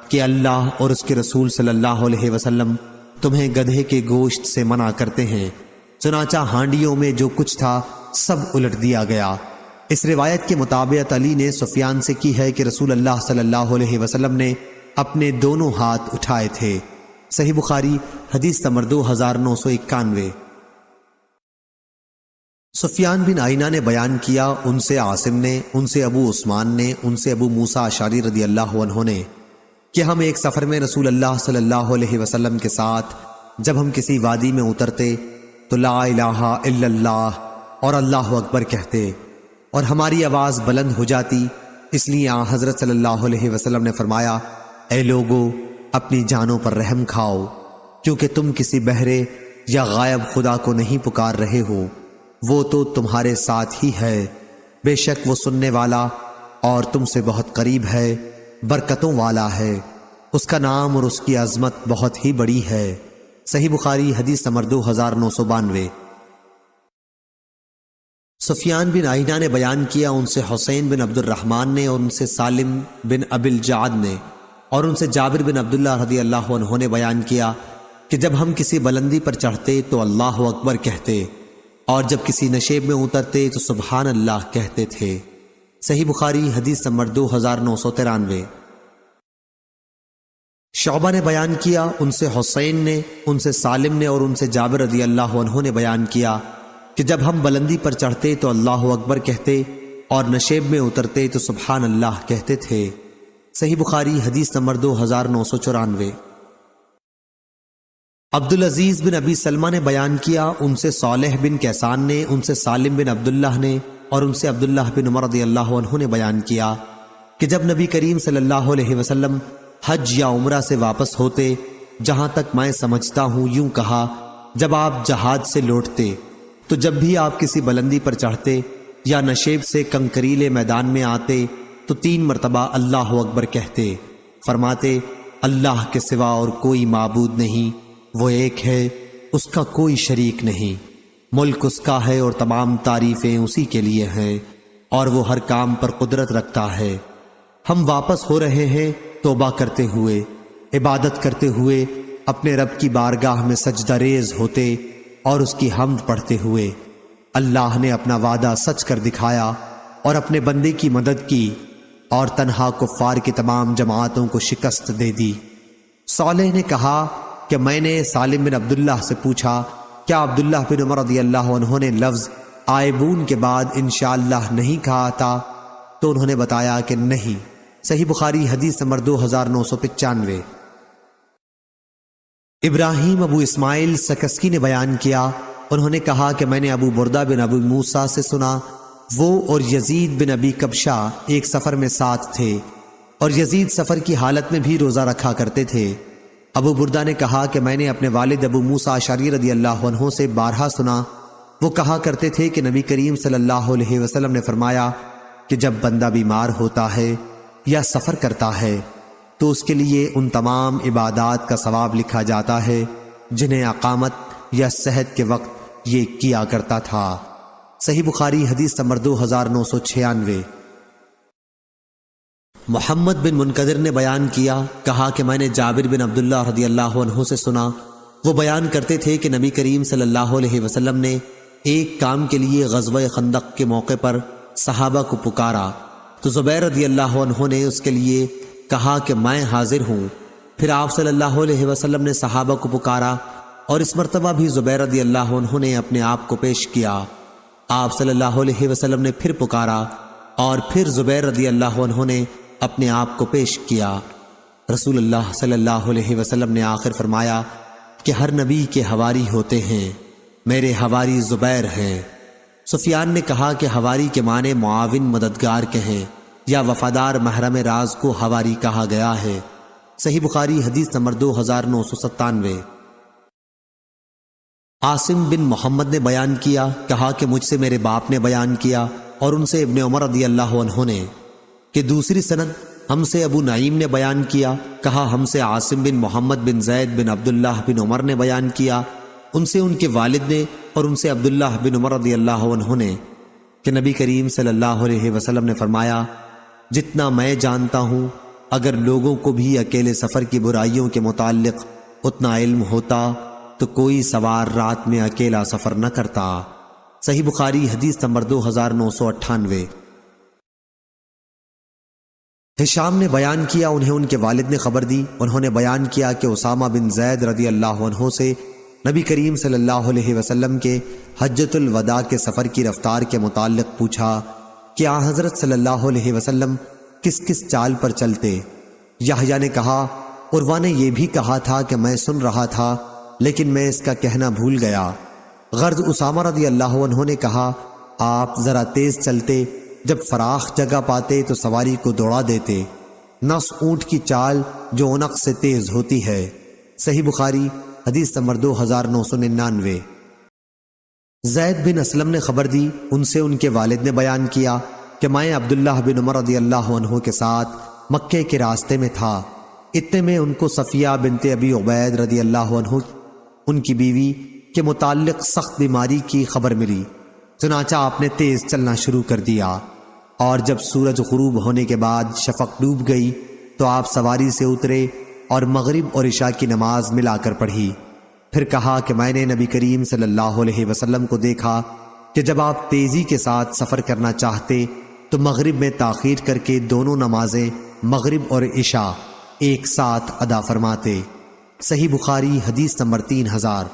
کہ اللہ اور اس کے رسول صلی اللہ علیہ وسلم تمہیں گدھے کے گوشت سے منع کرتے ہیں۔ چنانچہ ہانڈیوں میں جو کچھ تھا سب الٹ دیا گیا۔ اس روایت کے مطابق علی نے سفیان سے کی ہے کہ رسول اللہ صلی اللہ علیہ وسلم نے اپنے دونوں ہاتھ اٹھائے تھے۔ صحیح بخاری حدیث نمبر 2991۔ سفیان بن عینہ نے بیان کیا، ان سے عاصم نے، ان سے ابو عثمان نے، ان سے ابو موسیٰ اشعری رضی اللہ عنہ نے کہ ہم ایک سفر میں رسول اللہ صلی اللہ علیہ وسلم کے ساتھ جب ہم کسی وادی میں اترتے تو لا الہ الا اللہ اور اللہ اکبر کہتے اور ہماری آواز بلند ہو جاتی، اس لیے آن حضرت صلی اللہ علیہ وسلم نے فرمایا، اے لوگو اپنی جانوں پر رحم کھاؤ، کیونکہ تم کسی بہرے یا غائب خدا کو نہیں پکار رہے ہو، وہ تو تمہارے ساتھ ہی ہے، بے شک وہ سننے والا اور تم سے بہت قریب ہے، برکتوں والا ہے، اس کا نام اور اس کی عظمت بہت ہی بڑی ہے۔ صحیح بخاری حدیث نمبر 2992۔ سفیان بن عینہ نے بیان کیا، ان سے حسین بن عبد الرحمن نے، اور ان سے سالم بن ابی الجعد نے، اور ان سے جابر بن عبداللہ رضی اللہ عنہ نے بیان کیا کہ جب ہم کسی بلندی پر چڑھتے تو اللہ اکبر کہتے، اور جب کسی نشیب میں اترتے تو سبحان اللہ کہتے تھے۔ صحیح بخاری حدیث نمبر 2993۔ شعبہ نے بیان کیا، ان سے حسین نے، ان سے سالم نے، اور ان سے جابر رضی اللہ عنہ نے بیان کیا کہ جب ہم بلندی پر چڑھتے تو اللہ اکبر کہتے اور نشیب میں اترتے تو سبحان اللہ کہتے تھے۔ صحیح بخاری حدیث نمبر 2994۔ عبدالعزیز بن ابی سلمہ نے بیان کیا، ان سے صالح بن کیسان نے، ان سے سالم بن عبداللہ نے، اور ان سے عبداللہ بن عمر رضی اللہ عنہ نے بیان کیا کہ جب نبی کریم صلی اللہ علیہ وسلم حج یا عمرہ سے واپس ہوتے، جہاں تک میں سمجھتا ہوں یوں کہا، جب آپ جہاد سے لوٹتے تو جب بھی آپ کسی بلندی پر چڑھتے یا نشیب سے کنکریلے میدان میں آتے تو 3 مرتبہ اللہ اکبر کہتے، فرماتے اللہ کے سوا اور کوئی معبود نہیں، وہ ایک ہے، اس کا کوئی شریک نہیں، ملک اس کا ہے اور تمام تعریفیں اسی کے لیے ہیں، اور وہ ہر کام پر قدرت رکھتا ہے۔ ہم واپس ہو رہے ہیں توبہ کرتے ہوئے، عبادت کرتے ہوئے، اپنے رب کی بارگاہ میں سجدہ ریز ہوتے اور اس کی حمد پڑھتے ہوئے۔ اللہ نے اپنا وعدہ سچ کر دکھایا اور اپنے بندے کی مدد کی اور تنہا کفار کی تمام جماعتوں کو شکست دے دی۔ صالح نے کہا کہ میں نے سالم بن عبداللہ سے پوچھا، کیا عبداللہ بن عمر رضی اللہ عنہ نے لفظ آئبون کے بعد انشاءاللہ نہیں کہا تھا؟ تو انہوں نے بتایا کہ نہیں۔ صحیح بخاری حدیث نمبر 2995۔ ابراہیم ابو اسماعیل سکسکی نے بیان کیا، انہوں نے کہا کہ میں نے ابو بردہ بن ابو موسیٰ سے سنا، وہ اور یزید بن ابی کبشہ ایک سفر میں ساتھ تھے، اور یزید سفر کی حالت میں بھی روزہ رکھا کرتے تھے۔ ابو بردہ نے کہا کہ میں نے اپنے والد ابو موسیٰ اشعری رضی اللہ عنہ سے بارہا سنا، وہ کہا کرتے تھے کہ نبی کریم صلی اللہ علیہ وسلم نے فرمایا کہ جب بندہ بیمار ہوتا ہے یا سفر کرتا ہے تو اس کے لیے ان تمام عبادات کا ثواب لکھا جاتا ہے جنہیں اقامت یا صحت کے وقت یہ کیا کرتا تھا۔ صحیح بخاری حدیث نمبر 2996۔ محمد بن منقدر نے بیان کیا، کہا کہ میں نے جابر بن عبداللہ رضی اللہ عنہ سے سنا، وہ بیان کرتے تھے کہ نبی کریم صلی اللہ علیہ وسلم نے ایک کام کے لیے غزوہ خندق کے موقع پر صحابہ کو پکارا تو زبیر رضی اللہ عنہ نے اس کے لیے کہا کہ میں حاضر ہوں۔ پھر آپ صلی اللہ علیہ وسلم نے صحابہ کو پکارا اور اس مرتبہ بھی زبیر رضی اللہ عنہ نے اپنے آپ کو پیش کیا۔ آپ صلی اللہ علیہ وسلم نے پھر پکارا اور پھر زبیر رضی اللہ عنہ نے اپنے آپ کو پیش کیا۔ رسول اللہ صلی اللہ علیہ وسلم نے آخر فرمایا کہ ہر نبی کے حواری ہوتے ہیں، میرے حواری زبیر ہیں۔ سفیان نے کہا کہ حواری کے معنی معاون مددگار کے ہیں یا وفادار محرم راز کو حواری کہا گیا ہے۔ صحیح بخاری حدیث نمبر 2997۔ عاصم بن محمد نے بیان کیا، کہا کہ مجھ سے میرے باپ نے بیان کیا اور ان سے ابن عمر رضی اللہ عنہ نے کہ دوسری سند ہم سے ابو نعیم نے بیان کیا، کہا ہم سے عاصم بن محمد بن زید بن عبداللہ بن عمر نے بیان کیا، ان سے ان کے والد نے اور ان سے عبداللہ بن عمر رضی اللہ عنہ نے کہ نبی کریم صلی اللہ علیہ وسلم نے فرمایا، جتنا میں جانتا ہوں اگر لوگوں کو بھی اکیلے سفر کی برائیوں کے متعلق اتنا علم ہوتا تو کوئی سوار رات میں اکیلا سفر نہ کرتا۔ صحیح بخاری حدیث نمبر 2998۔ ہشام نے بیان کیا، انہیں ان کے والد نے خبر دی، انہوں نے بیان کیا کہ اسامہ بن زید رضی اللہ عنہ سے نبی کریم صلی اللہ علیہ وسلم کے حجۃ الوداع کے سفر کی رفتار کے متعلق پوچھا کہ آن حضرت صلی اللہ علیہ وسلم کس کس چال پر چلتے؟ یحییٰ نے کہا عروہ نے یہ بھی کہا تھا کہ میں سن رہا تھا لیکن میں اس کا کہنا بھول گیا۔ غرض اسامہ رضی اللہ عنہ نے کہا آپ ذرا تیز چلتے، جب فراخ جگہ پاتے تو سواری کو دوڑا دیتے، نص اونٹ کی چال جو عنق سے تیز ہوتی ہے۔ صحیح بخاری حدیث نمبر 2999۔ زید بن اسلم نے خبر دی، ان سے ان کے والد نے بیان کیا کہ میں عبداللہ بن عمر رضی اللہ عنہ کے ساتھ مکے کے راستے میں تھا، اتنے میں ان کو صفیہ بنت ابی عبید رضی اللہ عنہ ان کی بیوی کے متعلق سخت بیماری کی خبر ملی، چنانچہ آپ نے تیز چلنا شروع کر دیا، اور جب سورج غروب ہونے کے بعد شفق ڈوب گئی تو آپ سواری سے اترے اور مغرب اور عشاء کی نماز ملا کر پڑھی۔ پھر کہا کہ میں نے نبی کریم صلی اللہ علیہ وسلم کو دیکھا کہ جب آپ تیزی کے ساتھ سفر کرنا چاہتے تو مغرب میں تاخیر کر کے دونوں نمازیں مغرب اور عشاء ایک ساتھ ادا فرماتے۔ صحیح بخاری حدیث نمبر 3000۔